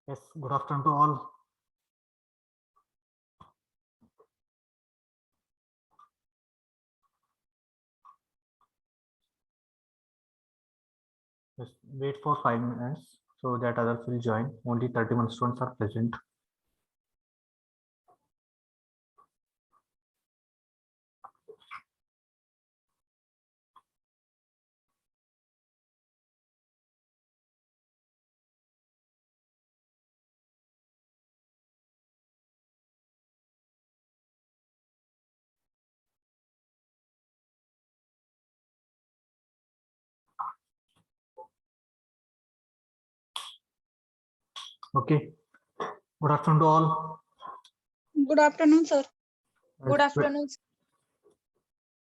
Yes, good afternoon to all. Just wait for 5 minutes so that others will join. Only 31 students are present. Okay. Good afternoon to all. Good afternoon, sir. Good afternoon.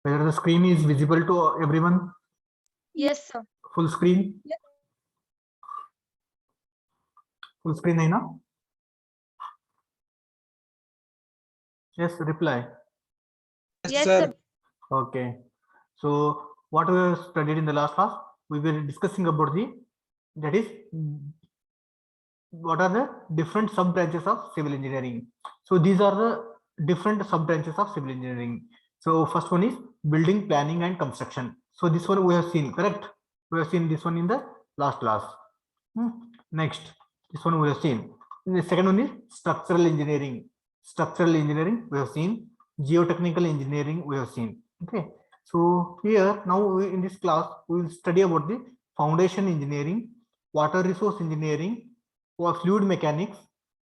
Whether the screen is visible to everyone? Yes, sir. Full screen? Yes. Full screen है ना? Yes, reply. Yes, sir. Okay. So what we have studied in the last class, we were discussing about that is what are the different sub branches of civil engineering. So these are the different sub branches of civil engineering. So first one is building, planning and construction. So this one we have seen, correct? We have seen this one in the last class. Next, this one we have seen. The second one is structural engineering. Structural engineering we have seen. Geotechnical engineering we have seen. Okay. So here now in this class we will study about the foundation engineering, water resource engineering, fluid mechanics,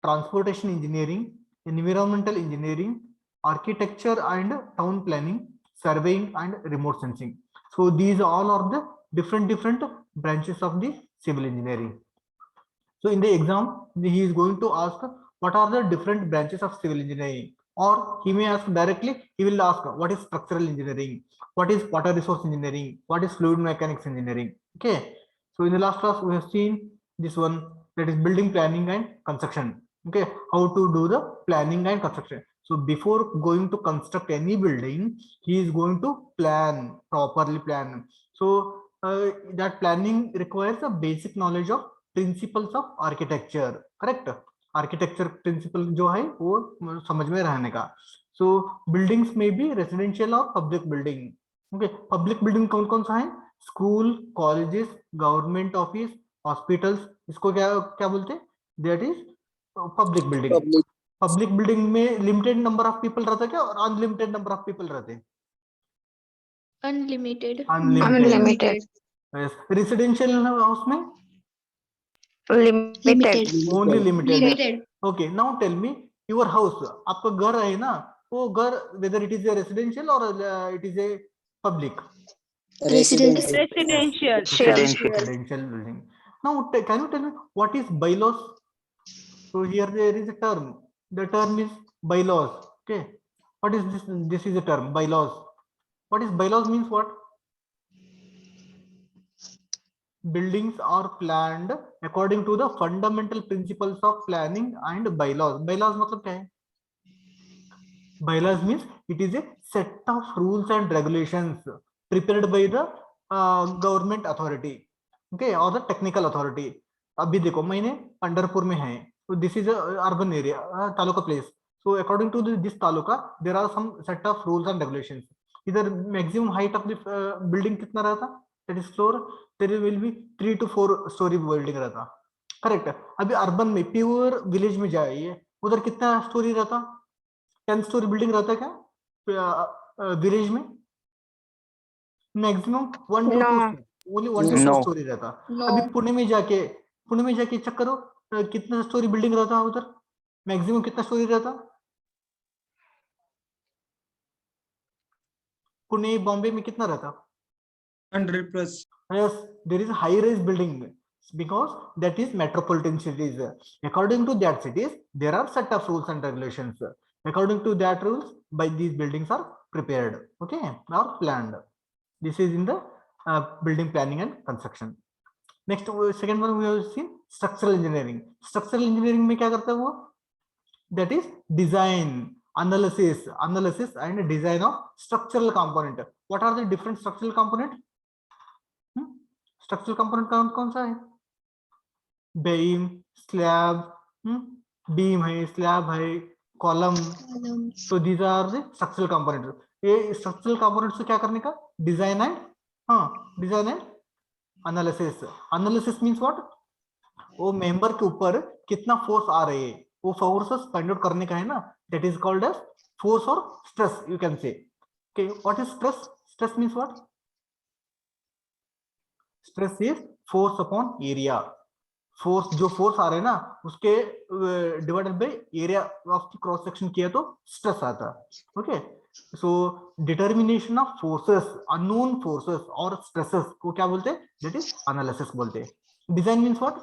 transportation engineering, environmental engineering, architecture and town planning, surveying and remote sensing. So these all are the different branches of the civil engineering. So in the exam, he is going to ask what are the different branches of civil engineering, or he may ask directly, he will ask what is structural engineering, what is water resource engineering, what is fluid mechanics engineering. Okay. So in the last class, we have seen this one, that is building, planning and construction. Okay. How to do the planning and construction. So before going to construct any building, he is going to properly plan. So that planning requires a basic knowledge of principles of architecture, correct? Architecture principle जो है वो समझ में रहने का. सो buildings में भी residential और public building. Okay, public building कौन कौन सा है? School, colleges, government office, hospitals, इसको क्या क्या बोलते हैं? That is public building. Public building में लिमिटेड नंबर ऑफ पीपल रहते क्या और अनलिमिटेड नंबर ऑफ पीपल रहते? Unlimited. Unlimited. रेसिडेंशियल हाउस में Limited. Only limited. Limited. Okay, now tell me your house, आपका घर है ना, वो घर whether it is a residential और it is a public? Residential. Residential building. Now can you tell me what is bylaws? So here there is a term, the term is bylaws. Okay, what is this? This is a term, bylaws. What is bylaws means? What? Buildings are planned according to the fundamental principles of planning and bylaws. Bylaws मतलब क्या है? Bylaws means it is a set of rules and regulations prepared by the government authority, okay, or the technical authority. अभी देखो मैंने पंढरपुर में है, so this is a urban area, taluka place. So according to this taluka there are some set of rules and regulations. इधर maximum height of the building कितना रहता? That is floor, there will be 3 to 4 story building रहता, correct? अभी urban में pure village में जाइए, उधर कितना स्टोरी रहता? 10 स्टोरी बिल्डिंग रहता है क्या विलेज में? Maximum 1 to 2, only 1 to 2 story रहता. अभी पुणे में जाके चेक करो कितना स्टोरी बिल्डिंग रहता है उधर, मैक्सिमम कितना स्टोरी रहता? पुणे बॉम्बे में कितना रहता? 100+. Yes, there is high rise building because that is metropolitan cities. According to that cities, there are set of rules and regulations. According to that rules, by these buildings are prepared, okay, or planned. This is in the building planning and construction. Next, second one we have seen structural engineering. Structural engineering में क्या करता है वो? That is design, analysis and design of structural component. What are the different structural component? Structural component कौन कौन सा है? बेम, स्लैब, बीम है, स्लैब है, column. columns, So these are the structural components. ये structural components को क्या करने का? Design and design and analysis. Analysis means what? वो मेंबर के ऊपर कितना फोर्स आ रहे हैं, वो फोर्सेस फाइंड आउट करने का है ना. That is called as force or stress. You can say. Okay, what is stress? Stress means what? Stress is force upon area. Force, जो फोर्स आ रहे हैं ना उसके divided by area of the cross section किया तो stress आता. Okay, so determination of forces, unknown forces और stresses को क्या बोलते हैं? दैट इज एनालिसिस बोलते हैं. Design means what?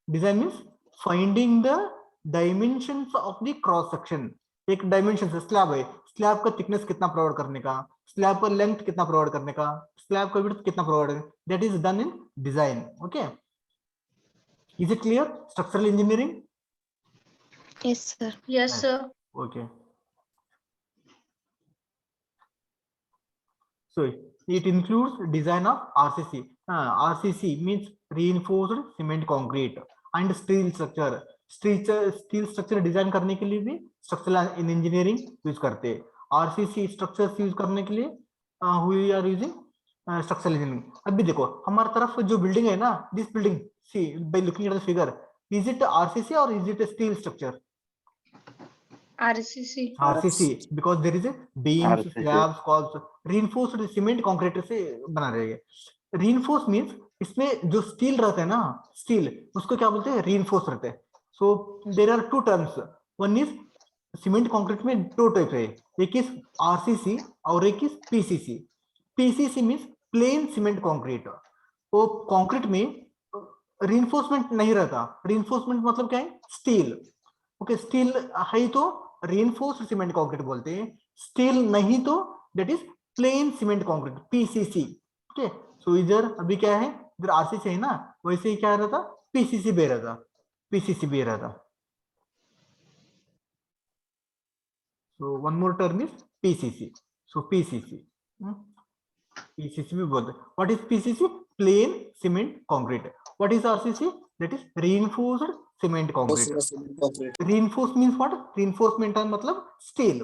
Design means finding the dimensions of the cross section. एक डायमेंशन स्लैब है, स्लैब का थिकनेस कितना प्रोवाइड करने का, स्लैब का लेंथ कितना प्रोवाइड करने का, स्लैब का विड्थ कितना provide, that is done in design. Okay, is it clear? Structural engineering. yes sir, Yes, sir. Okay, so it includes design of RCC. RCC means reinforced cement concrete and steel structure. Steel structure design करने के लिए भी structural engineering use करते हैं. RCC structures use करने के लिए we are using structural engineering. अभी देखो हमारी तरफ जो बिल्डिंग है ना, this building, see by looking at the figure, is it RCC और is it steel structure? RCC. RCC because there is a beams, RCC. slabs, columns, reinforced cement concrete से बना रहे हैं. Reinforced means इसमें जो steel रहता है ना, स्टील, उसको क्या बोलते हैं? reinforced रहते हैं. So there are two terms. One is cement concrete में दो टाइप है, एक इज आरसीसी और एक is PCC. PCC means plane cement concrete. वो कंक्रीट में रीइंफोर्समेंट नहीं रहता. रीइंफोर्समेंट मतलब क्या है? स्टील. ओके, स्टील है तो रीइंफोर्स्ड सीमेंट कंक्रीट बोलते हैं, स्टील नहीं तो that is plain cement concrete, PCC. Okay, so इधर अभी क्या है, इधर आरसीसी है ना, वैसे ही क्या रहता? पीसीसी भी रहता, पीसीसी भी रहता. So one more term is PCC. So PCC. PCC भी बोलते हैं. What is PCC? Plain cement concrete. What is RCC? That is reinforced cement concrete. Reinforced means what? Reinforcement का मतलब steel.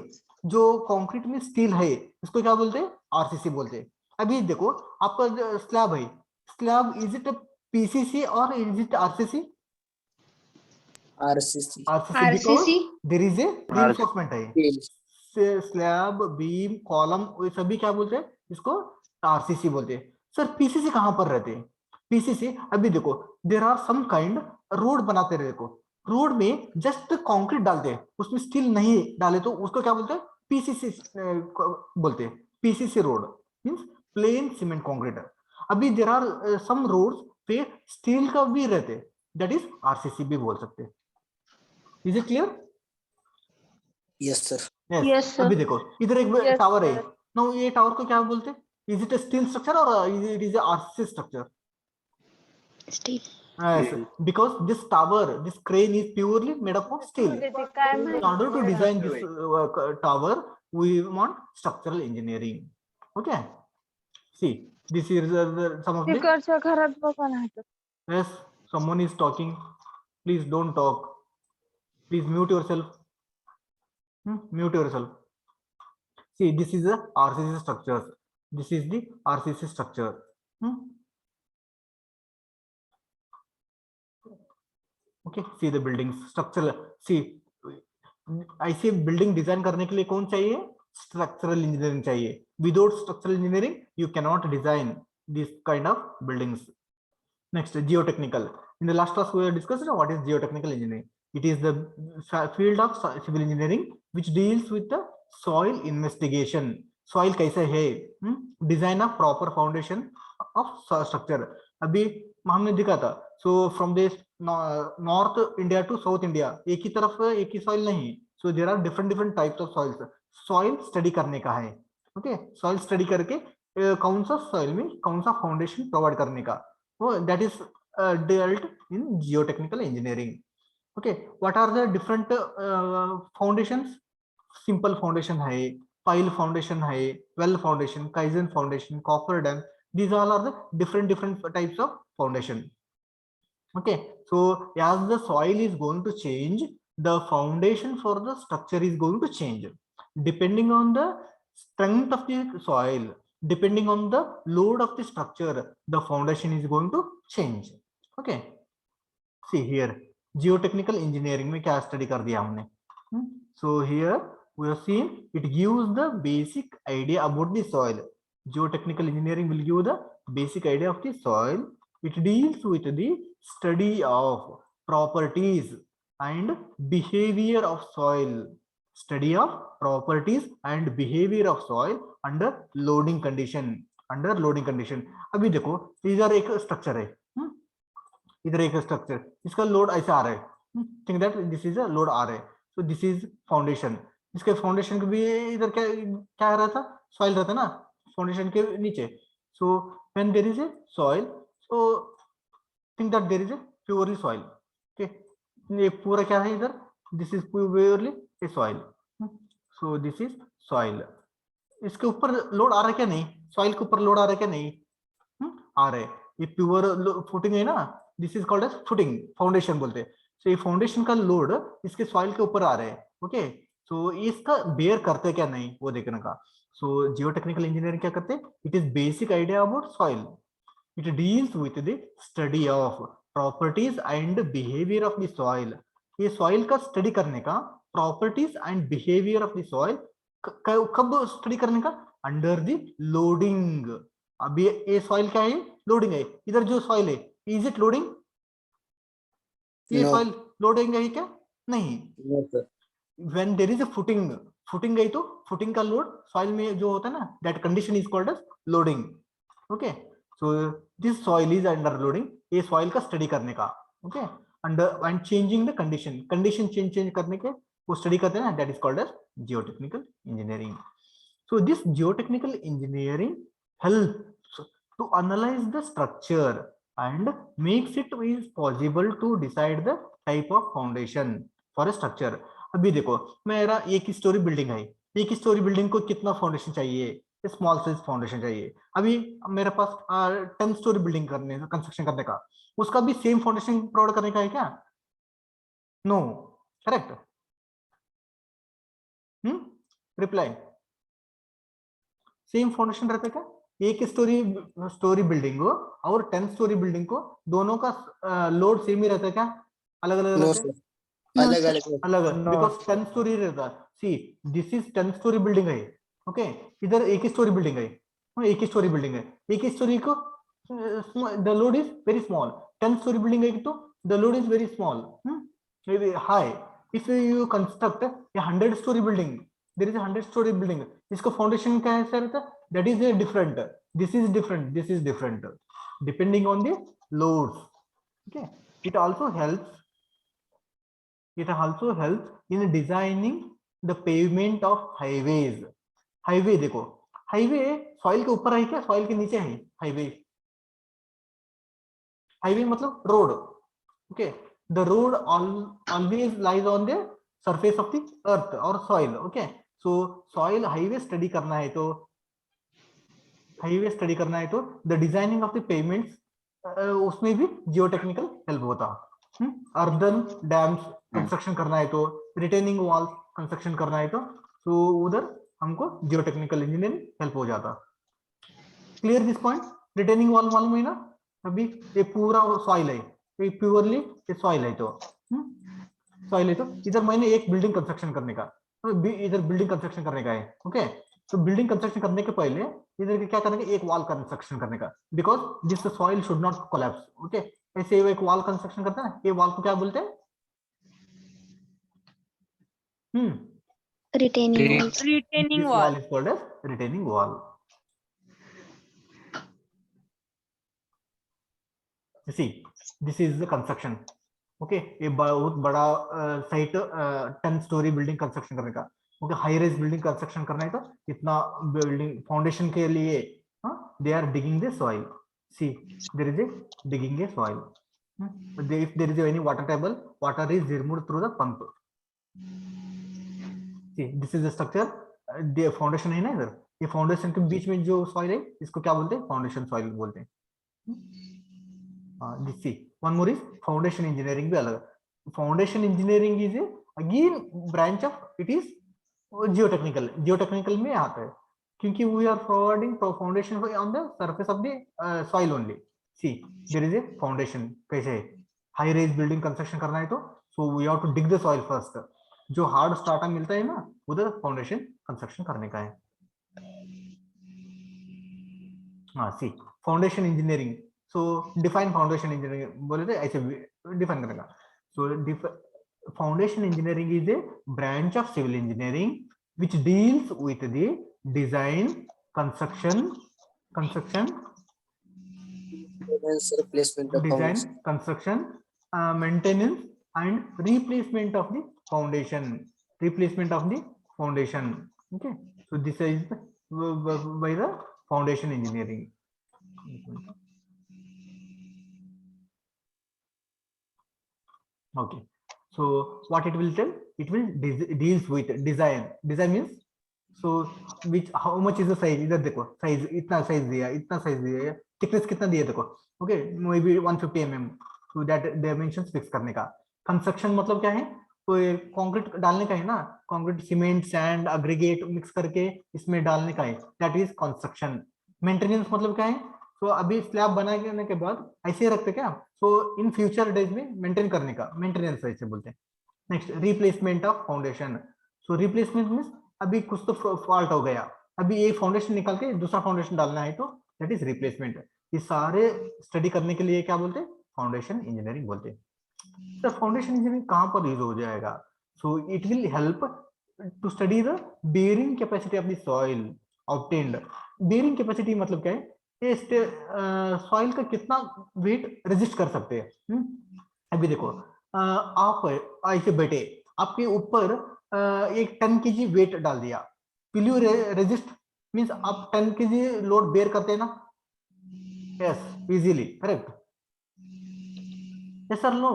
जो concrete में steel है इसको क्या बोलते हैं? RCC बोलते हैं. अभी देखो आपका स्लैब है, स्लैब इज इट PCC और is it RCC? RCC. RCC because RCC. there is a reinforcement है. स्लैब, बीम, कॉलम, ये सभी क्या बोलते हैं? इसको आरसीसी बोलते हैं. सर पीसीसी कहां पर रहते हैं? पीसीसी अभी देखो there are some kind, road बनाते रहे, देखो रोड में जस्ट कंक्रीट डालते हैं, उसमें स्टील नहीं डाले तो उसको क्या बोलते हैं? पीसीसी बोलते हैं. PCC road means plane cement concrete. अभी देयर आर सम रोड्स पे स्टील का भी रहते हैं, दैट इज आरसीसी भी बोल सकते हैं. Is it clear? Yes, sir. Yes, sir. अभी देखो इधर एक Yes, टावर है sir. ना, ये टावर को क्या बोलते हैं? इज इट स्टील स्ट्रक्चर और it is RCC structure? steel, because this tower, this crane is purely made up of steel. काय In order to design this tower, we want structural engineering. Okay. See, this is some of the. तिकडच्या घरात बघा ना. Yes, someone is talking. Please don't talk. Please mute yourself. Mute yourself. See, this is the RCC structure. This is the RCC structure. Okay, see the buildings structural. See, ऐसे building design करने के लिए कौन चाहिए? Structural engineering चाहिए. Without structural engineering you cannot design this kind of buildings. Next, geotechnical. In the last class we have discussed what is geotechnical engineering. It is the field of civil engineering which deals with the soil investigation. Soil कैसा है, design of proper foundation of structure. अभी हमने दिखा था. So from this North India to South India एक ही तरफ एक ही soil नहीं. So there are different types of soils. Soil study करने का है. Okay, soil study करके कौन सा soil में कौन सा foundation provide करने का, that is dealt in geotechnical engineering. Okay, what are the different foundations? Simple foundation है, pile foundation है, well foundation, Kaizen foundation, coffer dam. These all are the different types of foundation. Okay, so as the soil is going to change, the foundation for the structure is going to change depending on the strength of the soil, depending on the load of the structure, the foundation is going to change. Okay, see here geotechnical engineering में क्या study कर दिया हमने. So here we have seen it gives the basic idea about the soil. Geotechnical engineering will give the basic idea of the soil. It deals with the study of properties and behavior of soil. Study of properties and behavior of soil under loading condition. Under loading condition. अभी देखो इधर एक structure है. इधर एक structure. इसका load ऐसा आ रहा है. Think that this is a load आ रहा है. So this is foundation. इसके फाउंडेशन के भी इधर क्या क्या रहता था, सॉइल रहता ना फाउंडेशन के नीचे. So when there is a soil, so think that there is a purely soil. Okay, ये पूरा क्या है इधर, this is purely a soil. So this is soil. इसके ऊपर लोड आ रहा है क्या नहीं, सॉइल के ऊपर लोड आ रहा है क्या नहीं, आ रहा है. ये प्योर फुटिंग है ना, this is called as footing, foundation बोलते हैं. सो ये फाउंडेशन का लोड इसके सॉइल के ऊपर आ रहा है. ओके, सो इसका बेयर करते क्या नहीं वो देखने का. सो जियोटेक्निकल इंजीनियरिंग क्या करते हैं, it is basic idea about soil. It deals with the study of properties and behaviour of the soil. ये सॉइल का स्टडी करने का, properties and behaviour of the soil कब स्टडी करने का, अंडर द लोडिंग. अभी ये सॉइल क्या है, लोडिंग है. इधर जो सॉइल है, इज इट लोडिंग, ये सॉइल लोडिंग है क्या नहीं. When there is a footing, footing है तो फुटिंग का लोड सॉइल में जो होता है ना, that condition is called as loading. Okay, so this soil is under loading. ये सॉइल का स्टडी करने का. Okay, under and changing the condition, condition change करने के वो स्टडी करते हैं ना, that is called as geotechnical engineering. So this geotechnical engineering helps to analyze the structure and makes it is possible to decide the type of foundation for a structure. अभी देखो मेरा एक स्टोरी बिल्डिंग है, एक story building को कितना foundation चाहिए, small size foundation चाहिए. अभी मेरे पास 10 स्टोरी बिल्डिंग करने कंस्ट्रक्शन करने का, उसका भी सेम फाउंडेशन प्रोवाइड करने का है क्या, no. Correct. Reply, same foundation रहता है क्या. एक स्टोरी बिल्डिंग को और 10 स्टोरी बिल्डिंग को दोनों का लोड सेम ही रहता है क्या, अलग अलग रहता है, अलग अलग अलग, बिकॉज 10 स्टोरी रहता. सी दिस इज 10 स्टोरी बिल्डिंग है. ओके, इधर एक स्टोरी बिल्डिंग है, एक ही स्टोरी बिल्डिंग है. एक स्टोरी को the load is very small. 10 story building है तो the load is very small, high. If you construct A 100 story building, there is a 100 story building, इसका फाउंडेशन क्या है रहता, that is a different, this is different, this is different depending on the loads. Okay, it also helps in designing the pavement of highways. Highway देखो, highway soil के ऊपर है क्या, soil के नीचे है हाईवे. हाईवे मतलब road. Okay, the road always lies on the surface of the earth or soil. Okay, so soil highway study करना है तो, हाईवे स्टडी करना है तो the designing of the payments, उसमें भी जियोटेक्निकल हेल्प होता. अर्बन डैम्स कंस्ट्रक्शन करना है तो, रिटेनिंग वॉल कंस्ट्रक्शन करना है तो उधर हमको जियोटेक्निकल इंजीनियरिंग हेल्प हो जाता. Clear this point. Retaining wall मालूम है ना, अभी ये पूरा सॉइल है, ये प्योरली ये सॉइल है तो, सॉइल है तो इधर मैंने एक बिल्डिंग कंस्ट्रक्शन करने का, इधर बिल्डिंग कंस्ट्रक्शन करने का है. ओके, तो बिल्डिंग कंस्ट्रक्शन करने के पहले इधर क्या करने का, एक वॉल कंस्ट्रक्शन करने का, because this soil should not collapse. Okay, ऐसे एक वॉल कंस्ट्रक्शन करते हैं, ये वॉल को क्या बोलते हैं, retaining walls. Retaining this wall. wall is called as retaining wall. You see, this is the construction. Okay, ये बहुत बड़ा साइट 10 स्टोरी बिल्डिंग कंस्ट्रक्शन करने का. Okay, high rise building construction करना है तो इतना बिल्डिंग फाउंडेशन के लिए they are digging the soil. See there is a digging a soil. If there is any water table, water is removed through the pump. See this is the structure, the foundation है ना इधर, ये foundation के बीच में जो soil है इसको क्या बोलते हैं, फाउंडेशन सॉइल बोलते हैं. This see one more is foundation engineering भी अलग. Foundation engineering is again branch of it is geotechnical में आता है, क्योंकि we are providing foundation on the surface of the soil only. See there is a foundation. कैसे high rise building construction करना है तो so we have to dig the soil first. जो hard startup मिलता है ना उधर फाउंडेशन कंस्ट्रक्शन करने का है. हाँ see foundation engineering. So define foundation engineering बोले थे ऐसे डिफाइन करेगा. So foundation engineering is a branch of civil engineering which deals with the design, construction, Replacement of design, foundation. construction, maintenance and replacement of the foundation. Okay, so this is by the foundation engineering. Okay, so what it will tell, it will deals with design. Design means so which how much is the size. इधर देखो size इतना size दिया, इतना size दिया, thickness कितना दिया देखो. Okay, maybe 150 mm. so that dimensions fix करने का. Construction मतलब क्या है, तो कंक्रीट डालने का है ना, concrete cement sand aggregate mix करके इसमें डालने का है, दैट इज कंस्ट्रक्शन. मेंटेनेंस मतलब क्या है, तो अभी स्लैब बनाने के बाद ऐसे रखते क्या, सो इन फ्यूचर डेज में मेंटेन करने का मेंटेनेंस ऐसे बोलते हैं. Next replacement of foundation. So replacement means अभी कुछ तो फॉल्ट हो गया, अभी एक फाउंडेशन निकाल के दूसरा फाउंडेशन डालना है तो दैट इज रिप्लेसमेंट. ये सारे स्टडी करने के लिए क्या बोलते हैं, फाउंडेशन इंजीनियरिंग बोलते हैं. सर फाउंडेशन इंजीनियरिंग कहां पर यूज हो जाएगा, so it will help to study the bearing capacity of the soil obtained. Bearing capacity मतलब क्या है, सॉइल का कितना वेट रेजिस्ट कर सकते हैं. अभी देखो आप ऐसे बैठे, आपके ऊपर एक 10 kg वेट डाल दिया, विल यू रेजिस्ट, मींस आप 10 kg लोड बेयर करते हैं ना. Yes easily, correct. Yes sir no,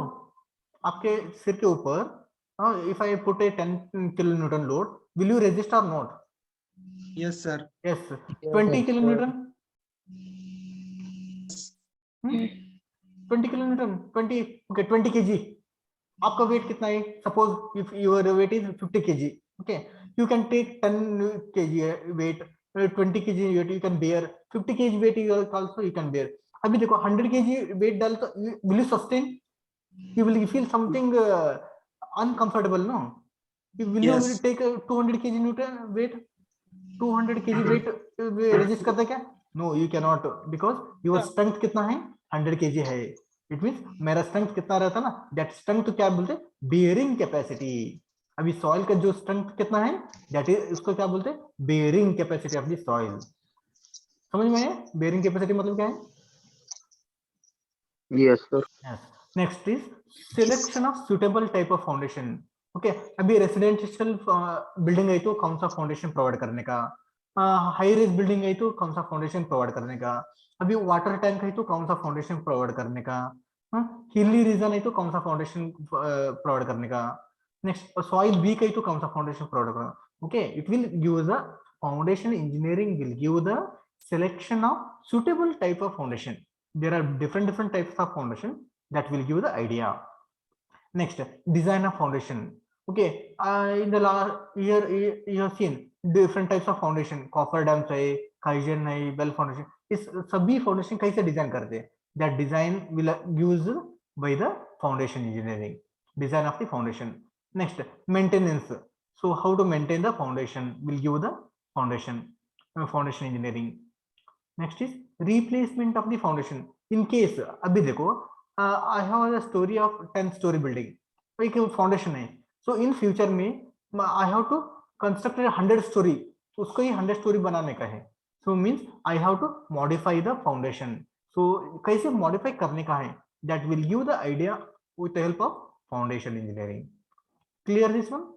आपके सिर के ऊपर if I put a 10 kilonewton load, will you resist और not. Yes, sir. Yes 20 kilonewton. 20 kilonewton, 20 okay 20 kg. आपका वेट कितना है, suppose if your weight is 50 kg, okay, you can take 10 kg weight, 20 kg weight you can bear, 50 kg weight you also you can bear. अभी देखो 100 kg wait डाल तो will you sustain, you will feel something uncomfortable, no? Will you Yes. take 200 kg newton weight, 200 kg weight resist करता क्या, no you cannot, because your strength कितना है, 100 kg है. It means मेरा स्ट्रेंथ कितना रहता ना, दैट स्ट्रेंथ क्या बोलते, बेयरिंग कैपेसिटी. अभी सॉइल का जो स्ट्रेंथ कितना है, दैट इज उसको क्या बोलते, bearing capacity of the soil. समझ में आया बेयरिंग कैपेसिटी मतलब क्या है. Yes, sir. Next is selection of suitable type of foundation. Okay, अभी रेसिडेंशियल बिल्डिंग है तो कौन सा फाउंडेशन प्रोवाइड करने का, हाई रेज बिल्डिंग है तो कौन सा फाउंडेशन प्रोवाइड करने का, अभी वाटर टैंक है तो कौन सा फाउंडेशन प्रोवाइड करने का, हिली रीजन है तो कौन सा फाउंडेशन प्रोवाइड करने का. नेक्स्ट सॉइल वीक है तो कौन सा फाउंडेशन प्रोवाइड करना. Okay, it will give the foundation engineering will give the selection of suitable type of foundation. There are different types of foundation that will give the idea. Next, design of foundation. Okay, in the last year you have seen different types of foundation, coffer dams है, kaizen है, bell foundation. इस सभी foundation कैसे design करते हैं, that design will used by the foundation engineering. Design of the foundation. Next, maintenance. So how to maintain the foundation will give the foundation engineering. Next is replacement of the foundation. In case अभी देखो I have a story of 10-story building, एक foundation है, so in future में I have to construct a 100-story, तो उसको ही 100 story बनाने का है, so means I have to modify the foundation. So कैसे modify करने का है, that will give the idea with the help of foundation engineering. Clear this one?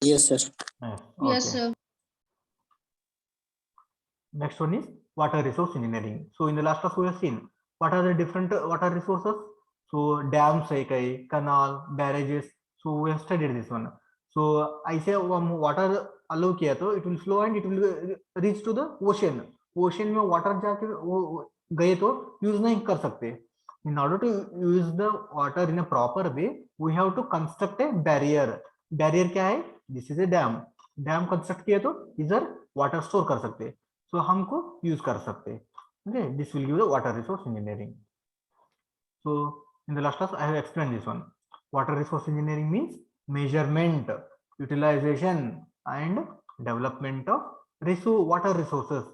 Yes, sir. Yes, sir. Next one is water resource engineering. So in the last class we have seen what are the different water resources. So dams है कई, canal, barrages. So we have studied this one. So ऐसे हम water allow किया तो it will flow and it will reach to the ocean. Ocean में water जाके वो गए तो use नहीं कर सकते. In order to use the water in a proper way, we have to construct a barrier. Barrier क्या है? This is a dam. Dam construct किया तो इधर water store कर सकते हैं, so हमको use कर सकते हैं. Okay, this will give the water resource engineering. So in the last class I have explained this one. Water resource engineering means measurement, utilization and development of water resources.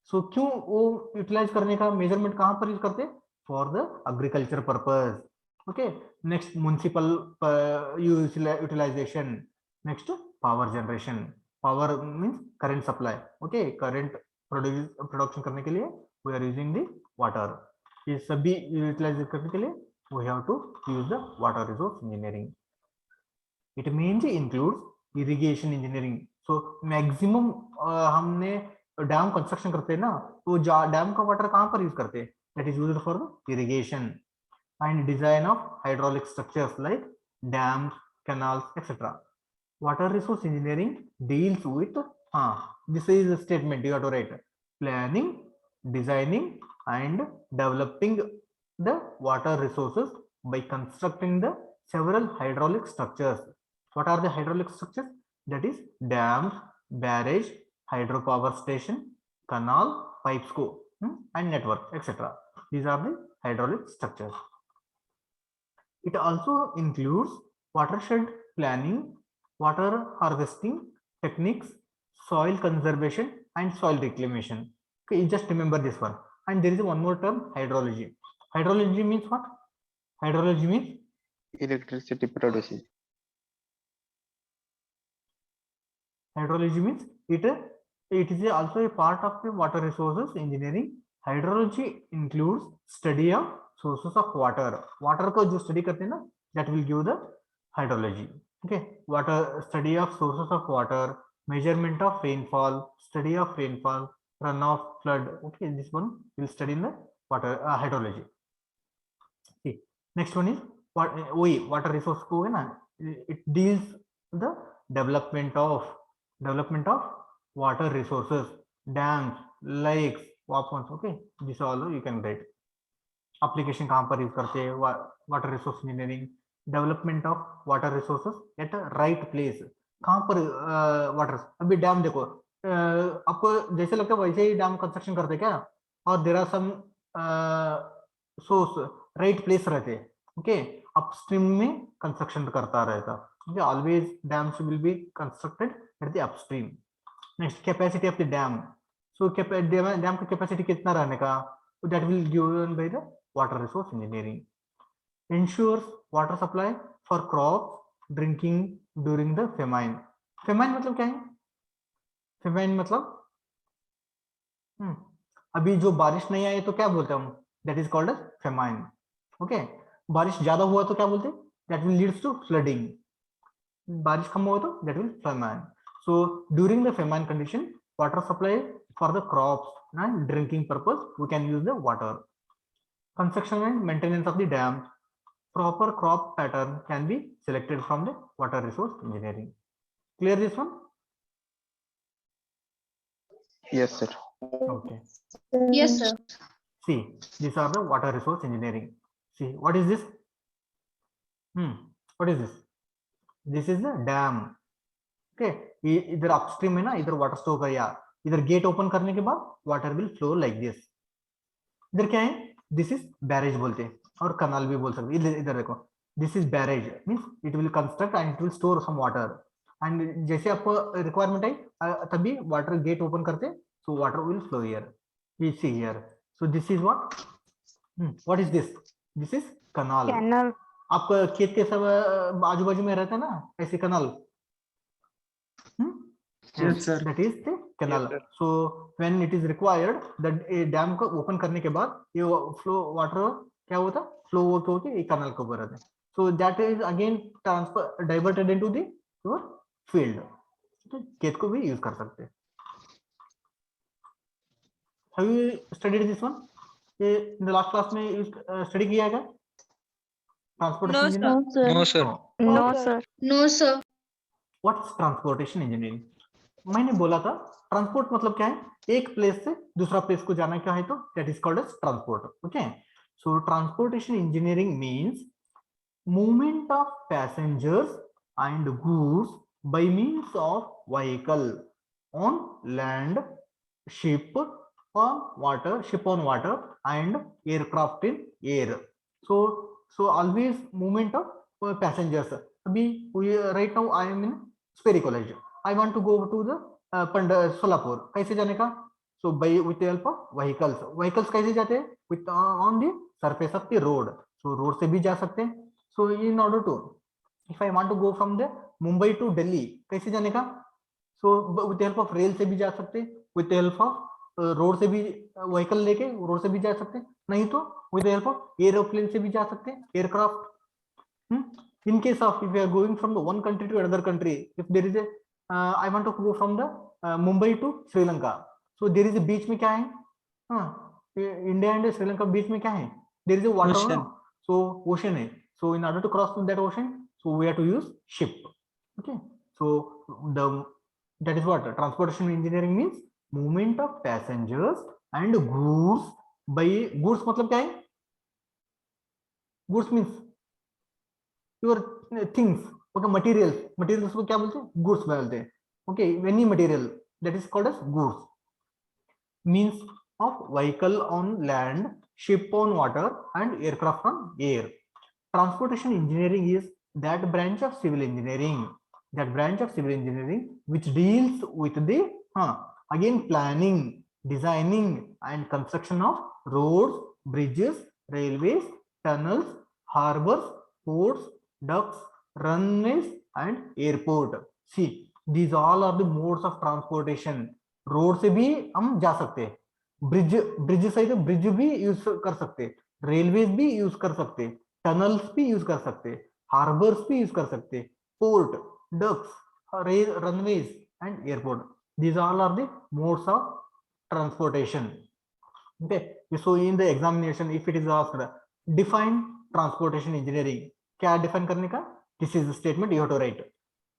So क्यों वो utilize करने का measurement कहाँ पर use करते हैं? For the agriculture purpose. Okay, next municipal utilization. Next power generation. Power means current supply. Okay, current production करने के लिए we are using the water. ये सभी utilize करने के लिए we have to use the water resource engineering. It mainly includes irrigation engineering. So maximum हमने dam construction करते हैं ना, तो डैम का वाटर कहाँ पर यूज करते हैं? That is used for irrigation and design of hydraulic structures like dams, canals, etc. Water resource engineering deals with this is a statement you have to write: planning, designing and developing the water resources by constructing the several hydraulic structures. What are the hydraulic structures? That is dams, barrage, hydropower station, canal, pipes को and network, etc. These are the hydraulic structures. It also includes watershed planning, water harvesting techniques, soil conservation and soil reclamation. Okay, just remember this one. And there is one more term, hydrology. Hydrology means what? Hydrology means electricity producing. hydrology means it is also a part of the water resources engineering. Hydrology includes study of sources of water. Water को जो study करते हैं ना, that will give the hydrology. Okay, water study of sources of water, measurement of rainfall, study of rainfall, runoff, flood. Okay, this one will study in the water hydrology. Okay. Next one is water resource को है ना, it deals the development of water resources, dams, lakes, ponds. Okay, this all you can write. Application कहाँ पर use करते हैं? Water resource engineering, development of water resources at a right place. कहाँ पर water? अभी डैम देखो, आपको जैसे लगता है वैसे ही डैम कंस्ट्रक्शन करते क्या? और there are some source right place रहते हैं. Okay, upstream में कंस्ट्रक्शन करता रहता. Okay, always dams will be constructed at the upstream. Next, capacity of the dam. So dam का capacity कितना रहने का? That will given by the water resource engineering. Ensures water supply for crops, drinking during the famine. Famine मतलब क्या है? Famine मतलब अभी जो बारिश नहीं आई तो क्या बोलते हैं हम? That is called as famine. Okay, बारिश ज्यादा हुआ तो क्या बोलते हैं? That will leads to flooding. बारिश कम हुआ तो that will famine. So during the famine condition, water supply for the crops and drinking purpose, we can use the water. Construction and maintenance of the dam. Proper crop pattern can be selected from the water resource engineering. Clear this one? Yes, sir. Okay. Yes, sir. See, these are the water resource engineering. See, what is this? What is this? This is the dam. Okay, इधर upstream है ना, इधर water store कर या इधर gate open करने के बाद water will flow like this. इधर क्या है? This is barrage बोलते हैं और canal भी बोल सकते हैं. इधर देखो, this is barrage means it will construct and it will store some water. And जैसे आपको requirement है तभी water gate open करते हैं, so water will flow here. We see here. So this is what? What is this? This is canal. Canal. आप खेत के सब आजू बाजू में रहते हैं ना, ऐसे canal. Yes, sir. That is the canal. Yes, sir. So when it is required, the dam को open करने के बाद ये flow water क्या होता है? Flow होके ये canal के ऊपर रहता है. So that is again diverted into the your field. खेत को भी use कर सकते हैं. Have you studied this one? ये in the last class में study किया है क्या? Transportation engineering? No, sir. No, sir. No, sir. No, sir. What is transportation engineering? मैंने बोला था ट्रांसपोर्ट मतलब क्या है? एक प्लेस से दूसरा प्लेस को जाना क्या है तो that is called as transport. Okay, So transportation engineering means movement of passengers and goods by means of vehicle on land, ship on water and aircraft in air. So always movement of passengers. Right now I am in Sperry College. I want to go to the Solapur. कैसे जाने का? So by with the help of vehicles. Vehicles कैसे जाते हैं? With on the surface of the road. So road से भी जा सकते हैं. So in order to, if I want to go from the Mumbai to Delhi, कैसे जाने का? So with the help of rail से भी जा सकते हैं. With the help of road से भी व्हीकल लेके रोड से भी जा सकते हैं. नहीं तो with the help of aeroplane से भी जा सकते हैं. Aircraft. In case of if we are going from the one country to another country, if there is a I want to go from the Mumbai to Sri Lanka. So there is a beach में क्या है? India and Sri Lanka beach में क्या है? There is a water. Ocean. So ocean है. So in order to cross that ocean, so we have to use ship. Okay. So that is what transportation engineering means. Movement of passengers and goods by goods मतलब क्या है? Goods means your things. Okay, materials को क्या बोलते हैं? Goods बोलते हैं. Okay, any material that is called as goods. Means of vehicle on land, ship on water and aircraft on air. Transportation engineering is that branch of civil engineering which deals with the again planning, designing and construction of roads, bridges, railways, tunnels, harbors, ports, docks, runways and airport. See, these all are the modes of transportation. Road से भी हम जा सकते हैं. Bridge से तो bridge भी use कर सकते हैं. रेलवेज भी यूज कर सकते हैं. टनल्स भी यूज कर सकते हैं. हार्बर्स भी यूज कर सकते हैं. Port, docks, runways and airport. These all are the modes of transportation. Okay. So in the examination, if it is asked, define transportation engineering. क्या define करने का? This is the statement you have to write.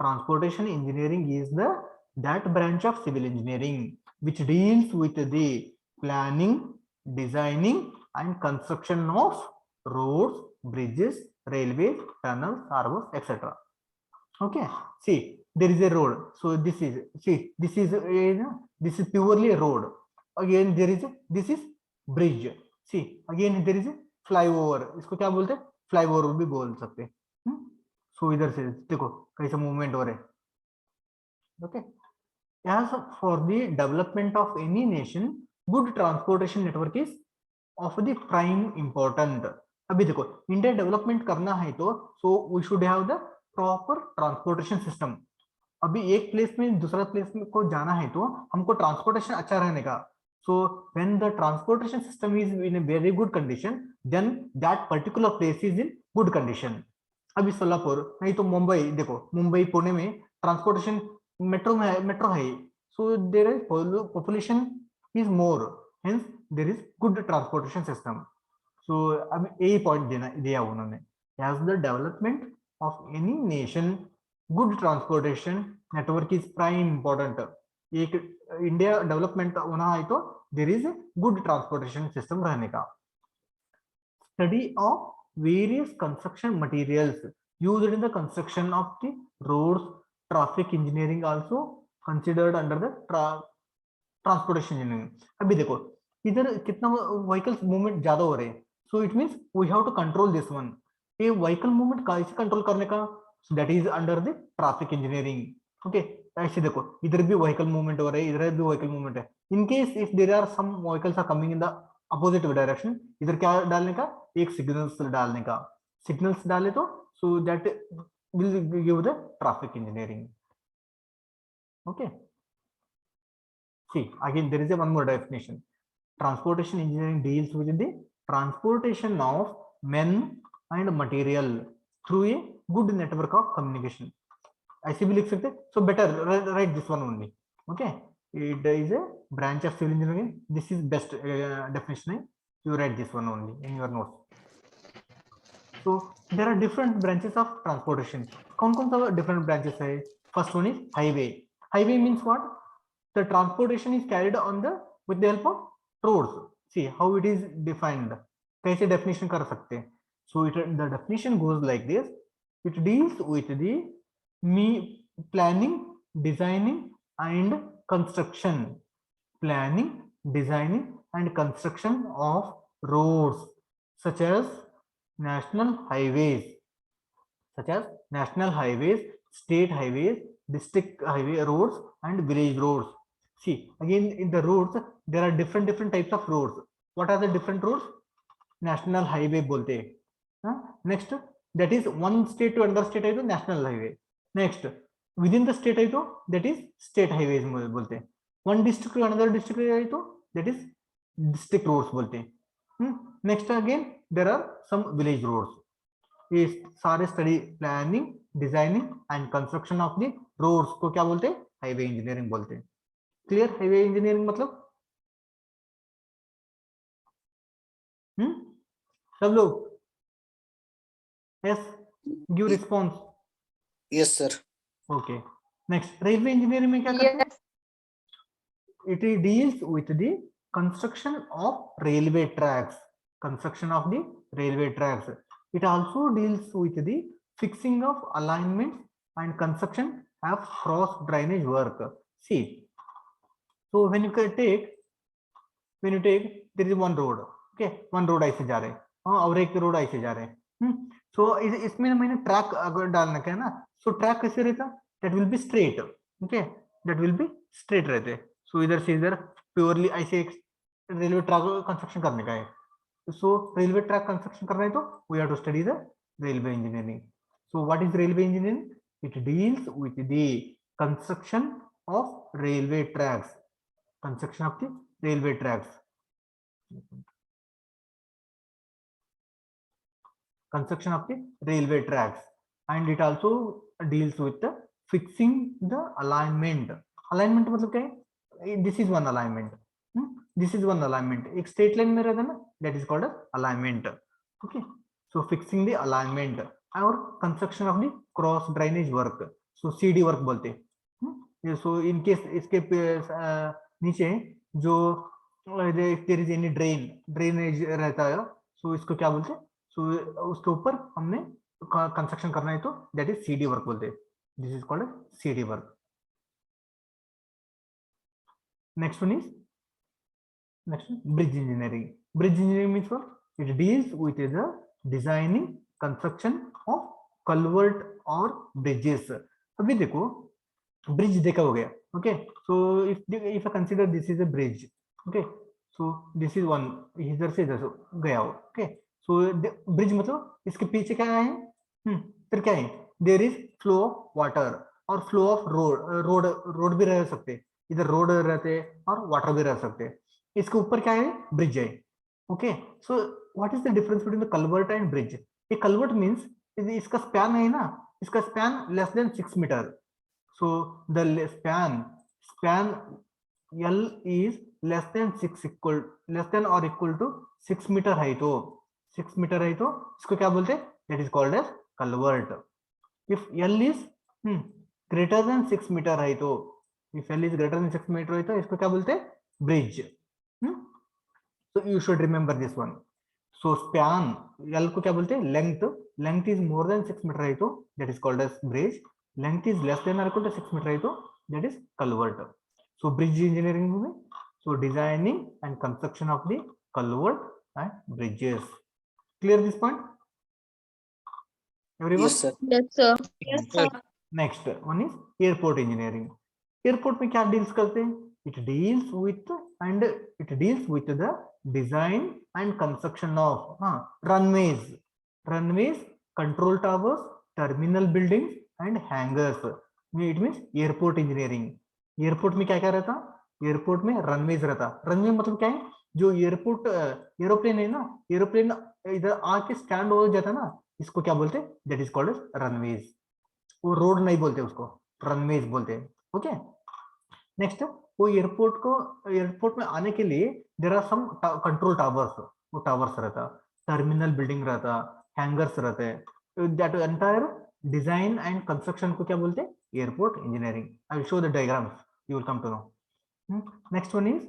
Transportation engineering is that branch of civil engineering which deals with the planning, designing and construction of roads, bridges, railways, tunnels, harbors, etc. Okay. See, there is a road. So this is purely a road. Again this is bridge. See, again there is a flyover. इसको क्या बोलते हैं? Flyover भी बोल सकते हैं. So इधर से देखो कैसे मूवमेंट हो रहे हैं. Okay. As for the development of any nation, good transportation network is of the prime important. अभी देखो इंडिया डेवलपमेंट करना है तो so we should have the proper transportation system. अभी एक प्लेस में दूसरा प्लेस में को जाना है तो हमको ट्रांसपोर्टेशन अच्छा रहने का. So when the transportation system is in a very good condition, then that particular place is in good condition. अभी सोलापुर नहीं तो मुंबई देखो, मुंबई पुणे में ट्रांसपोर्टेशन मेट्रो है. So there is population is more, hence there is good transportation system. So अब यही point दिया उन्होंने. As the development of any nation, good transportation network is prime important. एक इंडिया डेवलपमेंट होना है तो there is a good transportation system रहने का. Study of various construction materials used in the construction of the roads, traffic engineering also considered under the transportation engineering. अभी देखो इधर कितना व्हीकल्स मूवमेंट ज्यादा हो रहे हैं. So it means we have to control this one. ये vehicle movement कैसे कंट्रोल करने का? That is under the traffic engineering. Okay. ऐसे देखो इधर भी व्हीकल मूवमेंट हो रहे हैं, इधर भी व्हीकल मूवमेंट है. In case if there are some vehicles are coming in the opposite direction, इधर क्या डालने का? एक सिग्नल्स डालने का. सिग्नल्स डाले तो so that will give the traffic engineering. Okay. See, again there is a one more definition. Transportation engineering deals with the transportation of men and material through a good network of communication. ऐसे भी लिख सकते. So better write this one only. Okay. It is a branch of civil engineering. This is best definition. You write this one only in your notes. So there are different branches of transportation. कौन-कौन सा different branches है? First one is highway. Highway means what? The transportation is carried on the with the help of roads. See how it is defined. कैसे definition कर सकते हैं? So it the definition goes like this, it deals with the me planning, designing and construction, planning, designing and construction of roads such as national highways, state highways, district highway roads and village roads. See, again in the roads there are different types of roads. What are the different roads? National highway bolte हैं. Next, that is one state to another state है तो national highway. Next, within the state है तो that is state highways बोलते हैं. One district to another district है तो that is district roads बोलते हैं. Next again there are some village roads. ये सारे study planning, designing and construction of the roads को क्या बोलते हैं? हाईवे इंजीनियरिंग बोलते हैं. क्लियर? हाईवे इंजीनियरिंग मतलब सब लोग yes give response. Yes, sir. Okay. Next, railway engineering में क्या करते हैं? Yes. It deals with the construction of railway tracks. It also deals with the fixing of alignments and construction of cross drainage work. See, so when you take there is one road, okay, one road ऐसे जा रहे हैं, और एक road ऐसे जा रहे हैं. So इसमें मैंने ट्रैक अगर डालना क्या है ना, so ट्रैक कैसे रहता? That will be straight, okay, that will be straight रहते. So इधर से इधर प्योरली ऐसे एक रेलवे ट्रैक कंस्ट्रक्शन करने का है. So railway track construction करना है तो we have to study the railway engineering. So what is railway engineering? It deals with the construction of railway tracks. Construction of the railway tracks. Construction of the railway tracks, and it also deals with the fixing the alignment. Alignment मतलब क्या है? This is one alignment. This is one alignment. एक straight line में रहता है ना, that is called as alignment. Okay, so fixing the alignment और construction of the cross drainage work, so CD work बोलते हैं. So in case इसके नीचे जो there is any drainage रहता है, so इसको क्या बोलते हैं? So उसके ऊपर हमने कंस्ट्रक्शन करना है तो that is CD work बोलते हैं. This is called as CD work. Next one is bridge engineering. Bridge engineering means what? It deals with the designing, construction of culvert or bridges. अभी देखो bridge देखा हो गया, okay, so if I consider this is a bridge, okay, so this is one, इधर से इधर गया हो, okay, so bridge मतलब इसके पीछे क्या है? फिर क्या है? There is flow of water और flow of road भी रह सकते, इधर रोड रहते और वाटर भी रह सकते. इसके ऊपर क्या है? ब्रिज है. Okay, so what is the difference between the culvert and bridge? ये कल्वर्ट मींस इसका स्पैन है ना, इसका span less than 6 metre. So the span L is less than or equal to 6 metre है तो 6 मीटर है तो इसको क्या बोलते हैं? That is called as culvert. If L is greater than 6 metre है तो, if L is greater than 6 metre है तो इसको क्या बोलते हैं? Bridge. So you should remember this one. So span L को क्या बोलते हैं? Length is more than 6 metre है तो that is called as bridge. Length is less than or equal to 6 metre है तो that is culvert. So bridge engineering में so designing and construction of the culvert and bridges. Clear this point? Everyone? Yes, sir. Yes, sir. Yes, sir. Next one is airport engineering. Airport में क्या deals करते हैं? It deals with the design and construction of runways, control towers, terminal buildings and hangars. It means airport engineering. Airport में क्या क्या रहता? Airport में runways रहता. रनवे मतलब क्या है? जो एयरपोर्ट एरोप्लेन है ना, एरोप्लेन इधर आके स्टैंड हो जाता ना, इसको क्या बोलते हैं? That is called as runways. वो रोड नहीं बोलते, उसको रनवेज बोलते हैं. ओके, नेक्स्ट, वो एयरपोर्ट में आने के लिए there are some control towers. वो टावर्स रहता, टर्मिनल बिल्डिंग रहता, हैंगर्स रहते हैं. That entire design and construction को क्या बोलते हैं? Airport engineering. I will show the diagrams, you will come to know. Next one is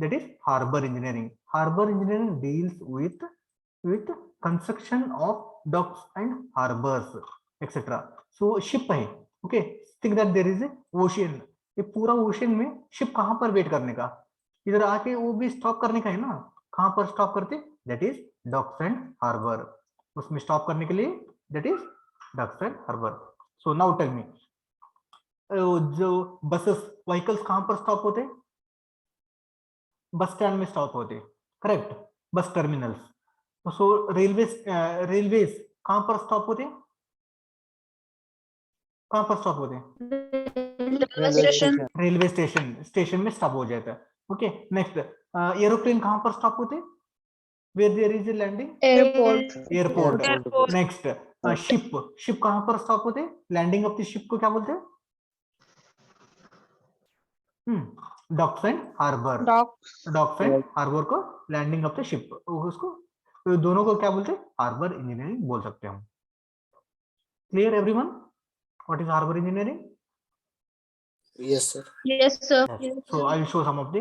that is harbor engineering. harbor engineering deals with construction of docks and harbors, etc. So ship है, okay, think that there is a ocean, ये पूरा ocean में ship कहाँ पर wait करने का, इधर आके वो भी स्टॉप करने का है ना, कहाँ पर स्टॉप करते, that is docks and harbour, उसमें स्टॉप करने के लिए that is docks and harbour. So now tell me, जो बसेस व्हीकल्स कहाँ पर स्टॉप होते, बस स्टैंड में स्टॉप होते, करेक्ट, बस टर्मिनल्स. सो रेलवेज कहाँ पर स्टॉप होते, कहाँ पर स्टॉप होते, रेलवे स्टेशन में स्टॉप हो जाता है. ओके, नेक्स्ट, एरोप्लेन कहाँ पर स्टॉप होते, where there is a landing, airport. Next, ship कहाँ पर स्टॉप होते, लैंडिंग ऑफ द शिप को क्या बोलते हैं, docks and harbour. Docks and harbour को लैंडिंग ऑफ द शिप, उसको तो दोनों को क्या बोलते हैं, हार्बर इंजीनियरिंग बोल सकते हैं हम. Clear everyone, what is harbour engineering? Yes, sir. Yes, sir. Yes. So I will show some of the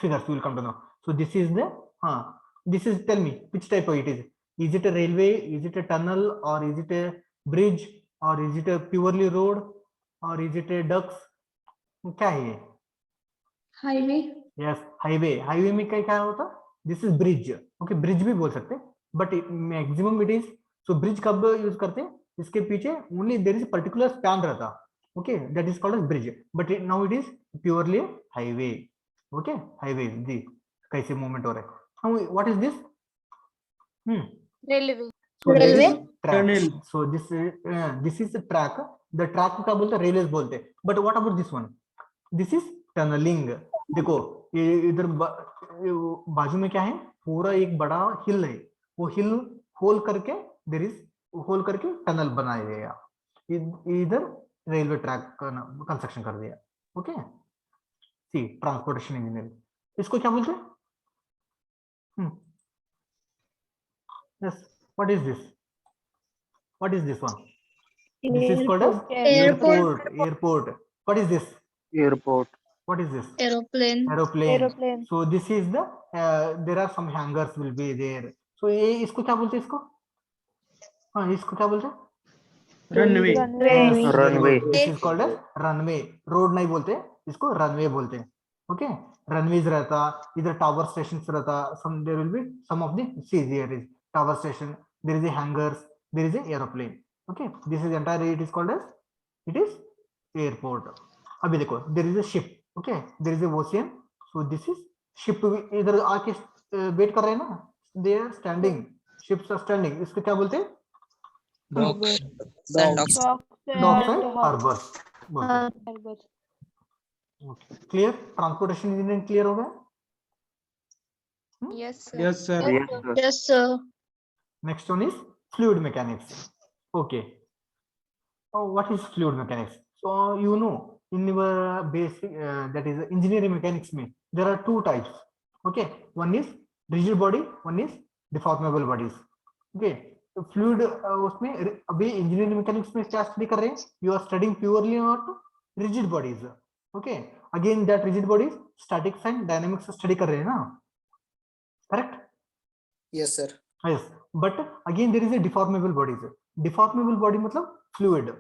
figures. You will come to know. So this is the this is, tell me which type of it is. Is it a railway? Is it a tunnel? Or is it a bridge? Or is it a purely road? Or is it a ducts? क्या है ये? Highway. Yes, highway. Highway में क्या होता? This is bridge. Okay, bridge भी बोल सकते हैं. But maximum it is. So bridge कब यूज करते हैं? इसके पीछे only there is a particular span रहता. Okay, that is called as bridge, but now it is purely a highway. Okay, highway, the कैसे movement हो रहा है. Now what is this? Railway. So there is Railway. track. Tunnel. So this is the track. The track को क्या बोलते हैं, railways बोलते हैं. But what about this one? This is tunneling. देखो ये इधर बाजू में क्या है, पूरा एक बड़ा हिल है, वो हिल होल करके there is होल करके टनल बनाया गया, इधर रेलवे ट्रैक का कंस्ट्रक्शन कर दिया. ओके, सी ट्रांसपोर्टेशन इंजीनियरिंग, इसको क्या बोलते हैं? Yes, what is this, what is this one? This is called as Airport. Airport. What is this, Airport. What is this? Aeroplane. Aeroplane. So this is the, there are some hangars will be there. So ये इसको क्या बोलते हैं, इसको इसको क्या बोलते हैं? Runway. Runway. This is called as runway. Road नहीं बोलते, इसको रनवे बोलते हैं. ओके, रनवेज रहता, इधर टावर स्टेशन रहता, some there will be some of the sea, there is tower station, there is a hangars, there is a aeroplane. Okay, this is entire, it is called as, it is airport. अभी देखो, there is a ship. Okay, there is a ocean. So this is ship, इधर आके wait कर रहे हैं ना, they are standing, ships are standing, इसको क्या बोलते हैं? Docks. Docks and harbour. Clear, transportation engineering clear हो गया? Yes, sir. Yes, sir. Yes, sir. Yes, sir. Next one is fluid mechanics. Okay. Oh, what is fluid mechanics? So you know, in your basic that is engineering mechanics में there are two types. Okay, one is rigid body, one is deformable bodies. Okay, तो fluid उसमें अभी engineering mechanics में क्या study कर रहे हैं? You are studying purely not rigid bodies. Okay, again that rigid bodies statics and dynamics study कर रहे हैं ना, correct? Yes, sir. Yes, but again there is a deformable bodies. Deformable body मतलब fluid.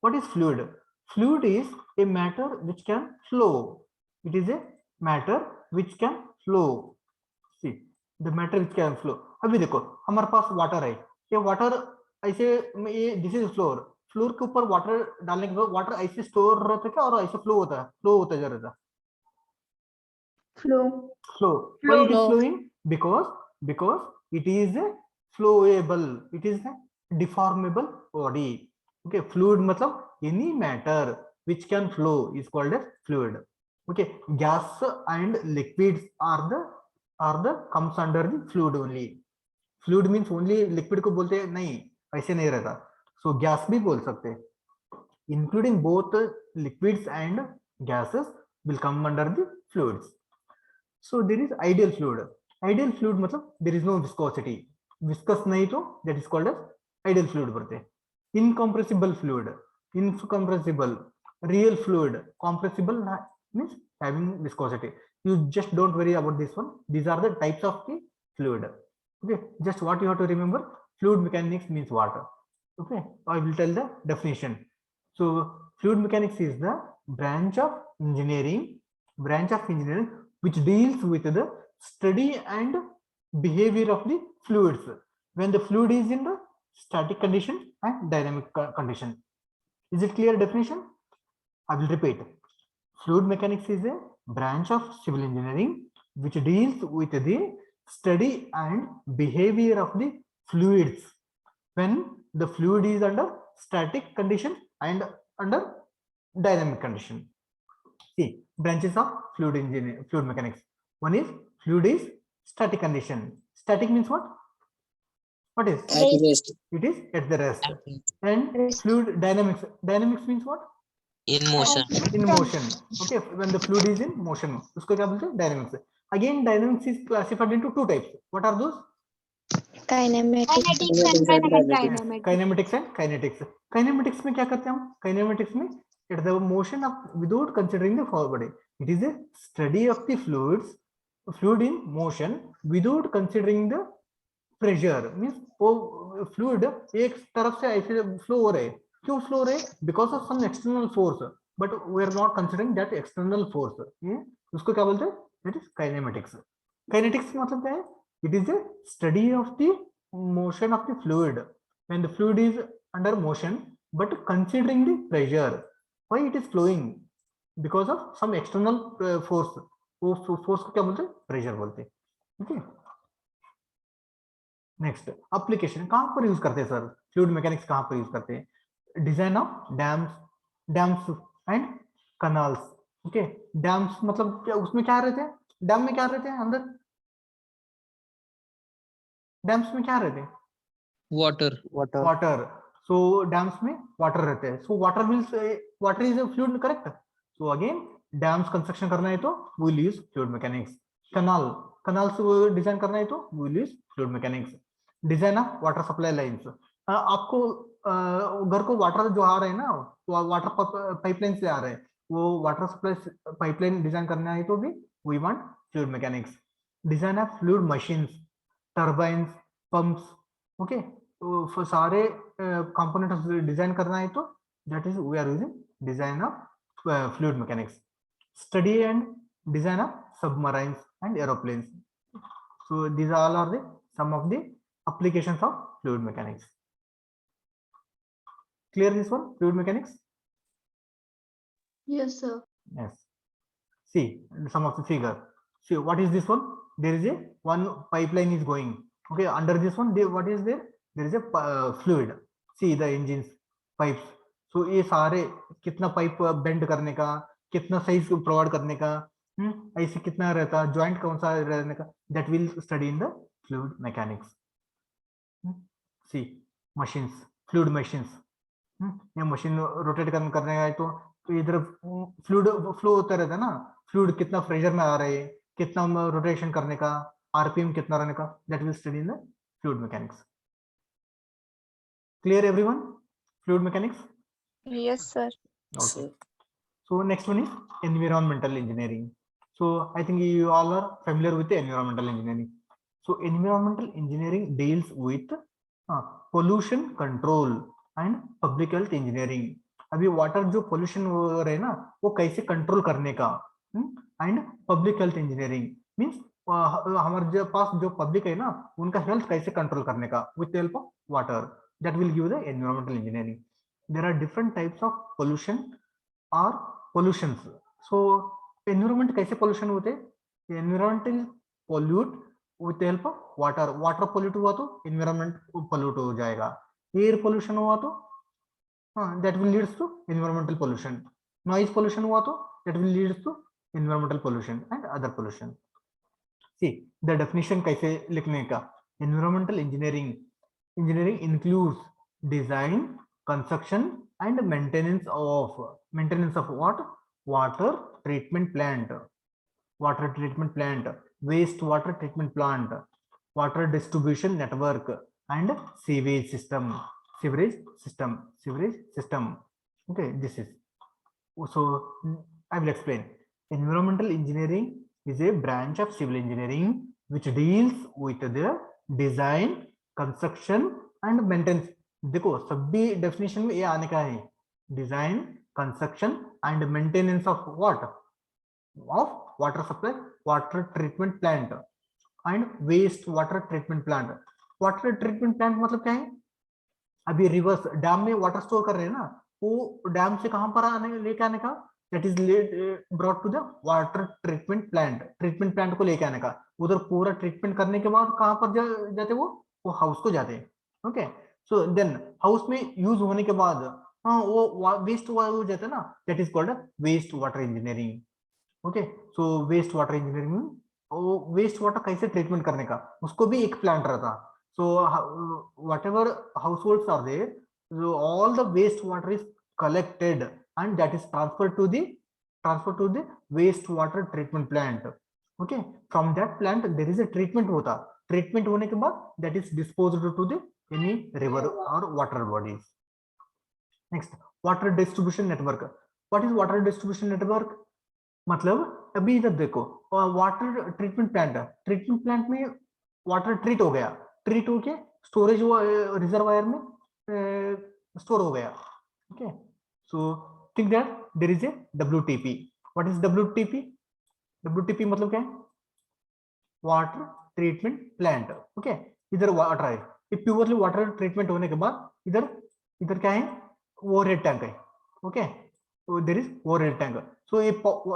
What is fluid? Fluid is a matter which can flow. It is a matter which can flow. See, the matter which can flow. अभी देखो हमारे पास water है, ये water ऐसे, ये this is floor, floor के ऊपर वाटर डालने के बाद वाटर ऐसे स्टोर रहता है क्या, और ऐसे फ्लो होता है, फ्लो होता जा रहा है, Flow. flow. Why it is flowing? Because it is a flowable, it is a deformable body. Okay, fluid मतलब any matter which can flow is called as fluid. Okay, gas and liquids are the comes under the fluid only. Fluid means only liquid को बोलते हैं, नहीं ऐसे नहीं रहता. So gas भी बोल सकते हैं, including both liquids and gases will come under the fluids. So there is ideal fluid. Ideal fluid मतलब there is no viscosity. Viscous नहीं तो that is called as ideal fluid बोलते हैं. Incompressible fluid, incompressible, real fluid, compressible means having viscosity. You just don't worry about this one. These are the types of the fluid. Okay, just what you have to remember, fluid mechanics means water. Okay, I will tell the definition. So fluid mechanics is the branch of engineering which deals with the study and behavior of the fluids when the fluid is in the static condition and dynamic condition. Is it clear definition? I will repeat. Fluid mechanics is a branch of civil engineering which deals with the study and behavior of the fluids when the fluid is under static condition and under dynamic condition. See, branches of fluid mechanics. One is fluid is static condition. Static means what? What is? At rest. It is at the rest. And Rest. fluid dynamics. Dynamics means what? In motion. In motion. Okay, when the fluid is in motion, usko kya bolte? Dynamics. Again, dynamics is classified into two types. What are those? Kinematics and dynamics. Kinematics and kinetics. Kinematics में क्या करते हैं हम? Kinematics में it's the motion of without considering the forward body. It is a study of the fluid in motion without considering the pressure. Means वो fluid एक तरफ से ऐसे flow हो रहे हैं. क्यों flow हो रहे हैं? Because of some external force. But we are not considering that external force. ये उसको क्या बोलते हैं? That is kinematics. Kinetics मतलब क्या है? It is a study of the motion of the fluid when the fluid is under motion, but considering the pressure. Why it is flowing? Because of some external force. वो force को क्या बोलते हैं? Pressure बोलते हैं. Okay. Next, application. कहाँ पर use करते हैं सर? Fluid mechanics कहाँ पर use करते हैं? Design of dams and canals. Okay. Dams मतलब क्या उसमें क्या रहते हैं? डैम में क्या रहते हैं अंदर? डैम्स में क्या रहते हैं? वाटर. So dams में वाटर रहते हैं. So water is a fluid, correct? So again dams construction करना है तो we will use fluid mechanics. canals design करना है तो we will use fluid mechanics. Design of water supply lines. आपको घर को वाटर जो आ रहे हैं ना, वाटर पाइपलाइन से आ रहे हैं, वो वाटर सप्लाई पाइपलाइन डिजाइन करना है तो भी we want fluid mechanics. Design of fluid machines, turbines, pumps. Okay, तो सारे components डिजाइन करना है तो that is we are using design of fluid mechanics. Study and design of submarines and aeroplanes. So these all are the some of the applications of fluid mechanics. Clear this one? Fluid mechanics? Yes, sir. Yes. See some of the figure. See what is this one? There is a one pipeline is going. Okay, under this one, what is there? There is a fluid. See the engines, pipes. So ये सारे कितना pipe bend करने का, कितना size provide करने का, ऐसे कितना रहता, जॉइंट कौन सा रहने का, that will study in the fluid mechanics. See machines, fluid machines. ये मशीन रोटेट करने का है तो इधर फ्लूइड फ्लो होता रहता है ना, फ्लूइड कितना प्रेशर में आ रहे हैं, कितना रोटेशन करने का, आरपीएम कितना रहने का, that will study in the fluid mechanics. Clear everyone? Fluid mechanics? Yes, sir. Okay. So next one is environmental engineering. So I think you all are familiar with the environmental engineering. So environmental engineering deals with pollution control and public health engineering. अभी water जो pollution हो रहे हैं ना, वो कैसे control करने का, and public health engineering means हमारे जो पास जो पब्लिक है ना, उनका हेल्थ कैसे कंट्रोल करने का with the help of water. That will give the environmental engineering. There are different types of pollution और पोल्यूशंस. सो एनवायरमेंट कैसे पोल्यूशन होते हैं? Environmental pollute with the help of water. Water pollute हुआ तो environment pollute हो जाएगा. Air pollution हुआ तो that will leads to environmental pollution. Noise pollution हुआ तो that will leads to environmental pollution and other pollution. See the definition कैसे लिखने का? Environmental engineering includes design, construction and maintenance of what? Water treatment plant, waste water treatment plant, water distribution network and sewage system. Okay, this is so I will explain. Environmental engineering is a branch of civil engineering which deals with the design, construction and maintenance. देखो सभी definition में ये आने का है, design, construction and maintenance of what, of water supply, water treatment plant and waste water treatment plant. Water treatment plant मतलब क्या है? अभी रिवर्स डैम में वाटर स्टोर कर रहे हैं ना, वो डैम से कहां पर आने लेके आने का, that is brought to the water treatment plant को लेके आने का. उधर पूरा ट्रीटमेंट करने के बाद कहां पर जाते वो हाउस को जाते हैं. ओके, सो देन हाउस में यूज होने के बाद वो वेस्ट हो जाता है ना, that is called waste water engineering. Okay, so waste water engineering, waste water कैसे ट्रीटमेंट करने का, उसको भी एक प्लांट रहता. So whatever households are there, so all the wastewater is collected and that is transferred to the wastewater treatment plant. Okay, from that plant there is a treatment hota. Treatment hone ke baad that is disposed to the any river or water bodies. Next, water distribution network. What is water distribution network? मतलब अभी इधर देखो, water treatment plant में water treat हो गया, treat होके storage reservoir में store हो गया. Okay, so think that there is a WTP. What is WTP? WTP मतलब क्या है? Water treatment plant. ओके, इधर वाटर है, ये प्योरली वाटर ट्रीटमेंट होने के बाद इधर क्या है? ओवरहेड टैंक है. Okay, so there is overhead tank. So ये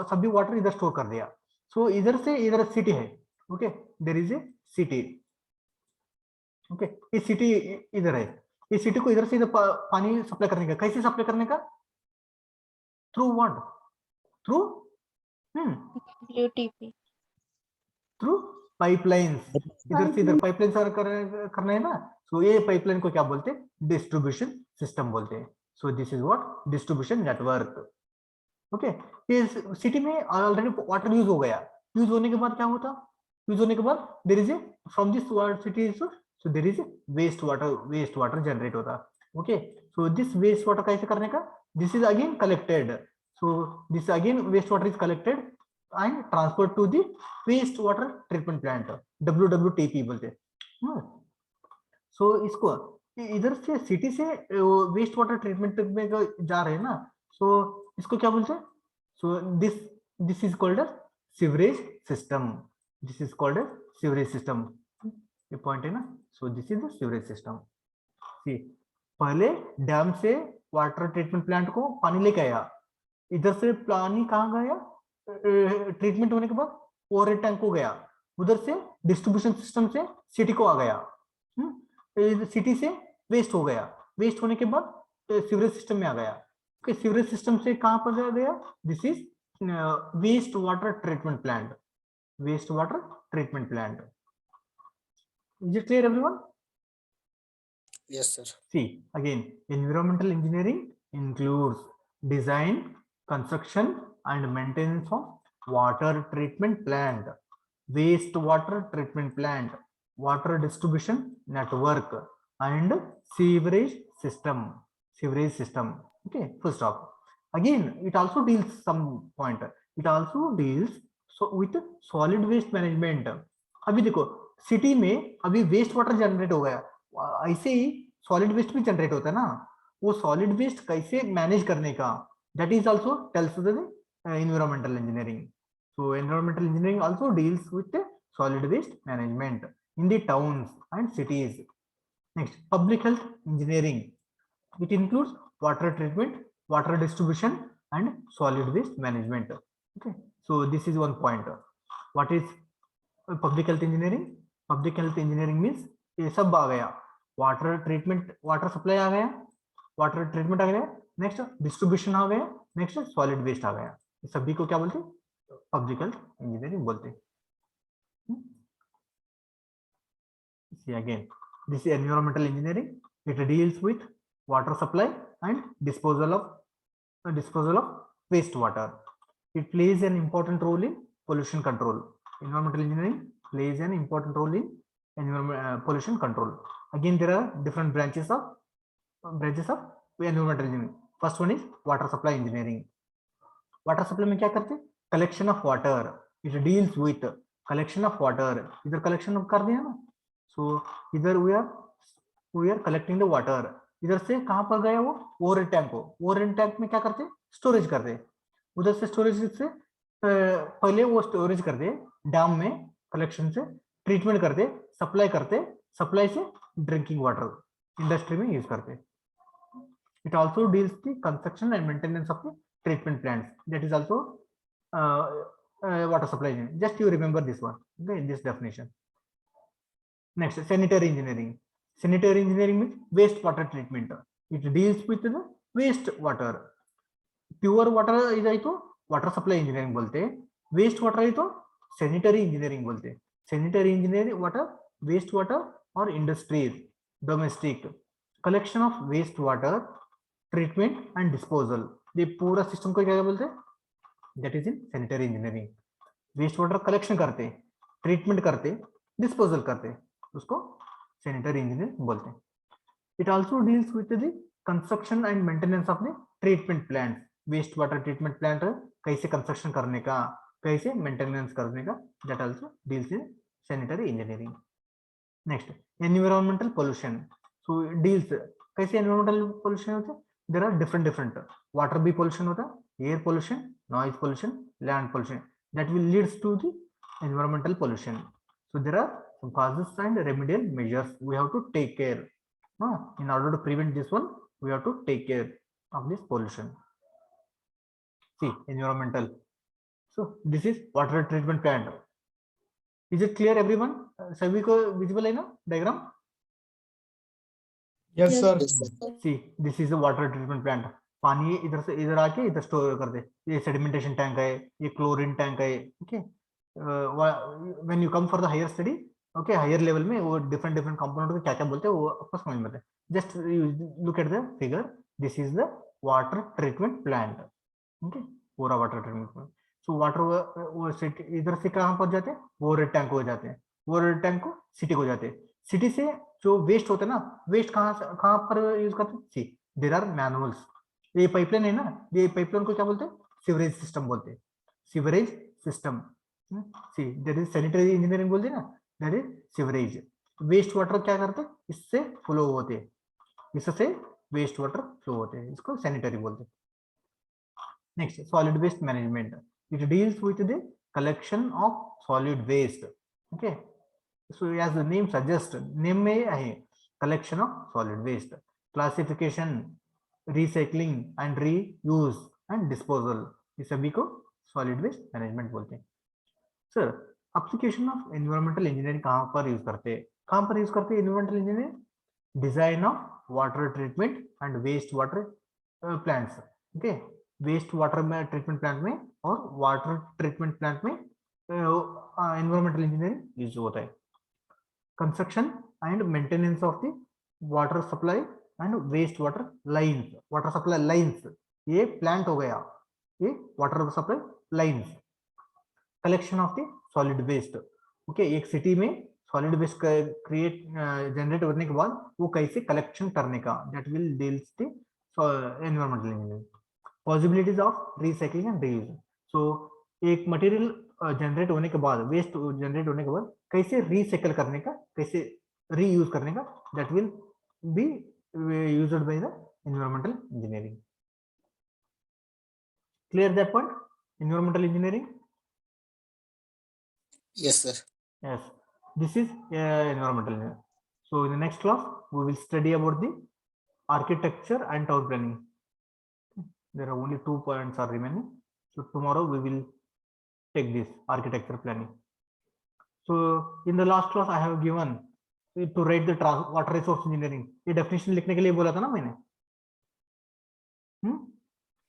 सभी वाटर इधर स्टोर कर दिया. So इधर से इधर सिटी है. Okay, there is a city. Okay, ये सिटी इधर है, ये सिटी को इधर से इधर पानी सप्लाई करने का, कैसे सप्लाई करने का? Through what? Through WTP. Through pipelines. इधर से इधर पाइपलाइन करना है ना, सो ये पाइपलाइन को क्या बोलते हैं? डिस्ट्रीब्यूशन सिस्टम बोलते हैं. सो this is what? Distribution network. Okay, ये सिटी में ऑलरेडी वाटर यूज हो गया, यूज होने के बाद क्या होता? यूज होने के बाद there is a from this city, so there is a wastewater generate होता. Okay, so this wastewater कैसे करने का? This is again collected. So this again wastewater is collected and transferred to the wastewater treatment plant, WWTP बोलते. So इसको इधर से city से waste water treatment में जा रहे हैं ना, so इसको क्या बोलते हैं? So this is called a sewerage system. This is called a sewerage system. ये पॉइंट है ना, so this is the sewerage system. See, पहले डैम से वाटर ट्रीटमेंट प्लांट को पानी लेके आया, इधर से पानी कहाँ गया? ट्रीटमेंट होने के बाद ओवरहेड टैंक को गया, उधर से डिस्ट्रीब्यूशन सिस्टम से सिटी को आ गया, सिटी से वेस्ट हो गया, वेस्ट होने के बाद सीवरेज सिस्टम में आ गया. ओके, सीवरेज सिस्टम से कहाँ पर गया? This is waste water treatment plant. Waste water treatment plant. Is it clear, everyone? Yes, sir. See, again, environmental engineering includes design, construction, and maintenance of water treatment plant, wastewater treatment plant, water distribution network, and sewerage system. Okay, full stop. Again, it also deals some point. It also deals with solid waste management. अभी देखो, city में अभी waste water generate हो गया, ऐसे ही solid waste भी generate होता है ना, वो सॉलिड वेस्ट कैसे मैनेज करने का, that is also tells the environmental engineering. So environmental engineering also deals with solid waste management in the towns and cities. Next, public health engineering. It includes water treatment, water distribution and solid waste management. Okay, so this is one point. What is public health engineering? Public health engineering means ये सब आ गया, water treatment, water supply आ गया, water treatment आ गया, next distribution आ गया, next solid waste आ गया. इस सभी को क्या बोलते हैं? पब्लिक हेल्थ इंजीनियरिंग बोलते हैं. See again, this is environmental engineering. It deals with water supply and disposal of wastewater. It plays an important role in pollution control. Environmental engineering plays an important role in pollution control. Again, there are different branches of environmental engineering. First one is water supply engineering. Water supply में क्या करते हैं? Collection of water, It deals with collection of water. इधर collection कर दिया ना, so इधर we are collecting the water. इधर से कहाँ पर गया वो ओवरहेड टैंक को, ओवरहेड टैंक में क्या करते, स्टोरेज करते, उधर से स्टोरेज से पहले वो स्टोरेज करते डैम में, कलेक्शन से ट्रीटमेंट करते, सप्लाई करते, सप्लाई से ड्रिंकिंग वाटर इंडस्ट्री में यूज करते. It also deals the construction and maintenance of the treatment plants. That is also water supply. Just you remember this one, okay, this definition. Next, sanitary engineering. Sanitary engineering means wastewater treatment. It deals with the waste water. Pure water is तो water supply engineering बोलते हैं, waste water है तो sanitary engineering बोलते हैं. Sanitary engineering water, waste water और industries, domestic collection of waste water, treatment and disposal. ये पूरा सिस्टम को क्या बोलते हैं, that is in sanitary engineering. waste water collection करते, treatment करते, disposal करते, उसको sanitary engineering बोलते हैं. It also deals with the construction and maintenance of the treatment plants. waste water treatment plant कैसे construction करने का, कैसे maintenance करने का, that also deals in sanitary engineering. Next, environmental pollution. So deals कैसे environmental pollution होता है, there are different water भी pollution होता है, air pollution, noise pollution, land pollution, that will leads to the environmental pollution. So there are some causes and remedial measures we have to take care. In order to prevent this one, we have to take care of this pollution. See, environmental. So this is water treatment plant. Is it clear everyone? सभी को visible है ना diagram? Yes, sir. Yes, sir. See, this is a water treatment plant. पानी इधर से इधर आके इधर स्टोर कर दे, ये सेडिमेंटेशन टैंक है, ये क्लोरीन टैंक है. Okay, when you come for the higher study, okay, higher level में वो डिफरेंट कंपोनेंट को क्या क्या बोलते हैं वो आपको समझ में आता है. Just look at the figure, this is the water treatment plant. Okay, पूरा water treatment plant. So water वो इधर से कहाँ पहुंच जाते हैं, वो रेड टैंक हो जाते हैं, वो रेड टैंक को सिटी को जाते हैं. सिटी से जो वेस्ट होता है ना, वेस्ट कहाँ पर यूज करते हैं. सी, देयर आर मैनुअल्स. ये पाइपलाइन है ना, ये पाइपलाइन को क्या बोलते हैं, सीवरेज सिस्टम बोलते हैं, sewerage system. See, that is sanitary engineering बोलते हैं ना, that is sewerage. Waste water क्या करते हैं, इससे फ्लो होते हैं, इससे वेस्ट वाटर फ्लो होते हैं, इसको सैनिटरी बोलते हैं. Next, solid waste management. It deals with the collection of solid waste. Okay, so as the name suggest, name में आहे collection of solid waste, classification, recycling and reuse and disposal, ये सभी को सॉलिड वेस्ट मैनेजमेंट बोलते हैं. Sir, application of environmental engineering कहाँ पर use करते हैं, कहाँ पर यूज करते हैं environmental engineering? Design of water treatment and waste water plants. Okay, waste water में ट्रीटमेंट प्लांट में और वाटर ट्रीटमेंट प्लांट में एनवायरमेंटल इंजीनियरिंग यूज होता है. Construction and maintenance of the water supply and waste water lines. Water supply lines, ये plant हो गया, ये water supply lines. Collection of the solid waste. Okay, एक सिटी में solid waste create generate होने के बाद वो कैसे कलेक्शन करने का, that will deals the environmental engineering. Possibilities of recycling and reuse. So एक मटेरियल जनरेट होने के बाद, वेस्ट जनरेट होने के बाद कैसे रिसाइकल करने का, कैसे रीयूज करने का, that will be used by the environmental engineering. Clear that point? Environmental engineering. Yes, sir. Yes, this is environmental engineering. So in the next class, we will study about the architecture and town planning. There are only 2 points are remaining. So tomorrow we will take this architecture planning. So in the last class, I have given to write the water resource engineering. ये definition लिखने के लिए बोला था ना मैंने.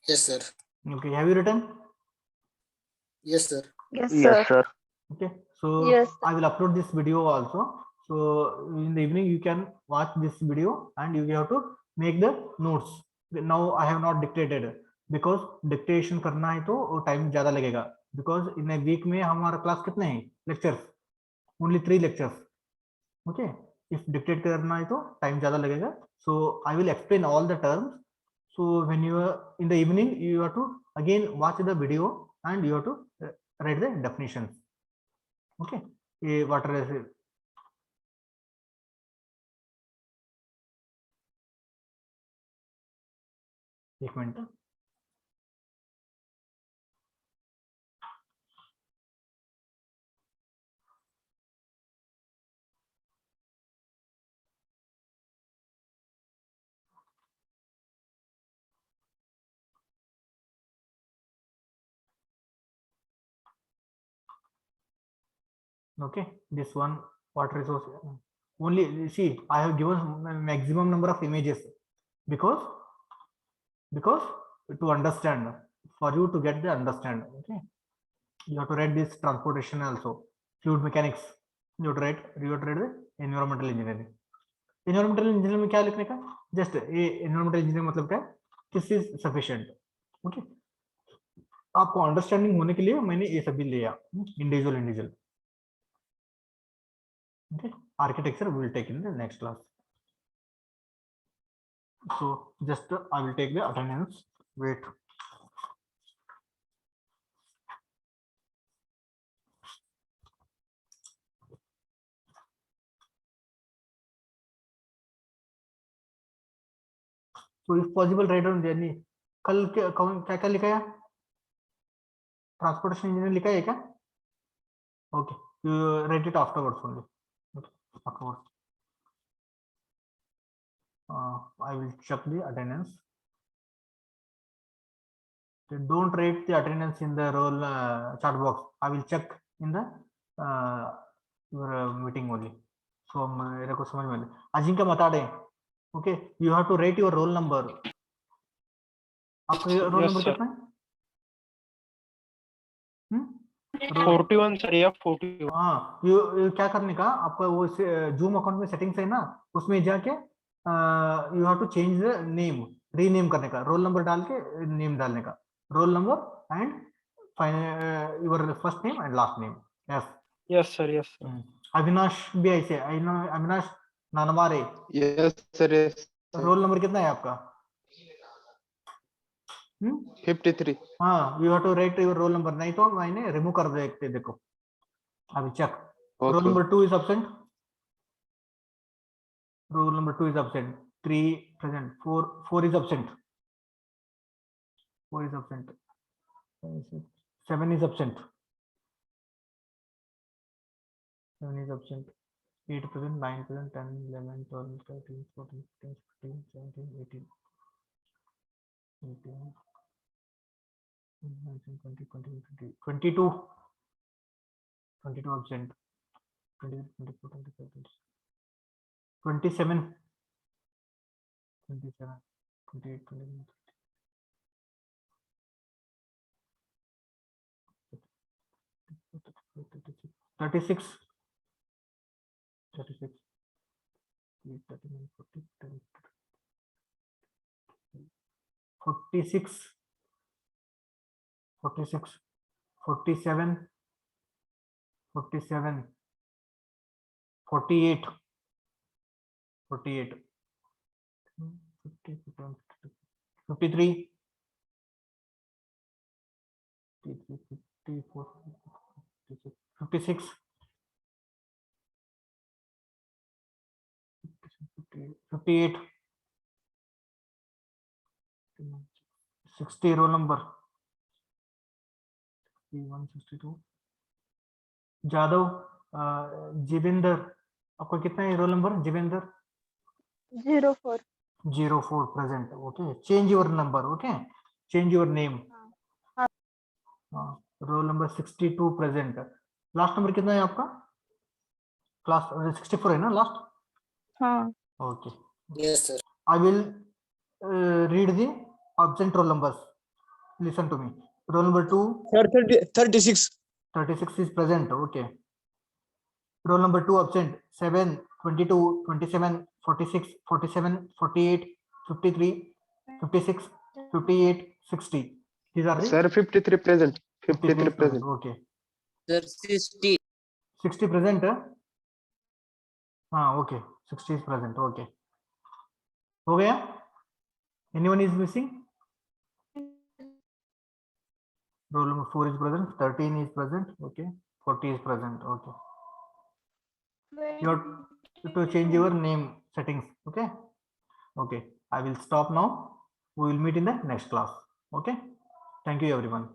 Yes, sir. Okay, have you written? Yes, sir. Yes, Yes, sir. sir. Okay, so Yes. I will upload this video also. So in the evening you can watch this video and you have to make the notes. Now I have not dictated because dictation करना है तो time ज़्यादा लगेगा. Because in a week में हमारा class कितने हैं lectures? Only 3 lectures. Okay, if dictate करना है तो time ज़्यादा लगेगा. So I will explain all the terms. So when you are in the evening, you have to again watch the video and you have to write the definitions. Okay, water is एक minute. Okay, this one water resource only. See, I have given maximum number of images because to understand, for you to get the understand. Okay, you have to write this transportation also, fluid mechanics. You have to write the environmental engineering. Environmental engineering में क्या लिखने का? Just environmental engineering मतलब क्या? This is sufficient. Okay, आपको understanding होने के लिए मैंने ये सभी लिया individual. Okay, architecture we will take in the next class. So just I will take the attendance. Wait. So if possible write down journey. कल क्या लिखा है? ट्रांसपोर्टेशन इंजीनियर लिखा है क्या? Okay, you write it afterwards only. Okay, afterwards. I will check the attendance. Don't write the attendance in the roll chat box. I will check in the your meeting only. So मेरे को समझ में अजिंक्य बता दें. Okay, you have to write your roll number. आपका role number कितना है? 41 sir या 41. हाँ, ये क्या करने का आपका वो जूम अकाउंट में सेटिंग्स है ना, उसमें जाके you have to change the name, rename करने का, रोल नंबर डाल के नेम डालने का, roll number and your first name and last name. Yes yes sir. Avinash भी ऐसे, Avinash Nanaware. Yes sir. Roll number कितना है आपका? 53. हाँ, you have to write your roll number, नहीं तो मैंने रिमूव कर देते. देखो अभी check. Roll number 2 is absent. Roll number 2 is absent. 3 present. 4 is absent. 4 is absent. 7 is absent. 7 is absent. 8 present. 9 present. 10 11 12 13 14 15 16 17 18 19 20 21 22 22 absent. 23 24 25 27 28 29 36 36 39 40 46 46 47 47 48 48 53 54 56 58 60 roll number 61 62 Jadav Jivendra, आपका कितना है roll number? Jivendra 04. 04 present. Okay, change your number. Okay, change your name. Roll number 62 present. Last number कितना है आपका? Class 64 है ना last? हाँ. Okay. Yes, sir. I will read the absent roll numbers. Listen to me. Roll number 2. Sir, 36. 36 is present. Okay. Roll number 2 absent. 7, 22, 27, 46, 47, 48, 53, 56, 58, 60. These are the sir 53 present. 53 present. Okay. Sir, 60. 60 present. हाँ, okay. 60 is present. Okay. हो गया? Anyone is missing? Roll number 4 is present, 13 is present, okay, 40 is present, okay. You have to change your name settings, okay. Okay, I will stop now. We will meet in the next class. Okay, thank you everyone.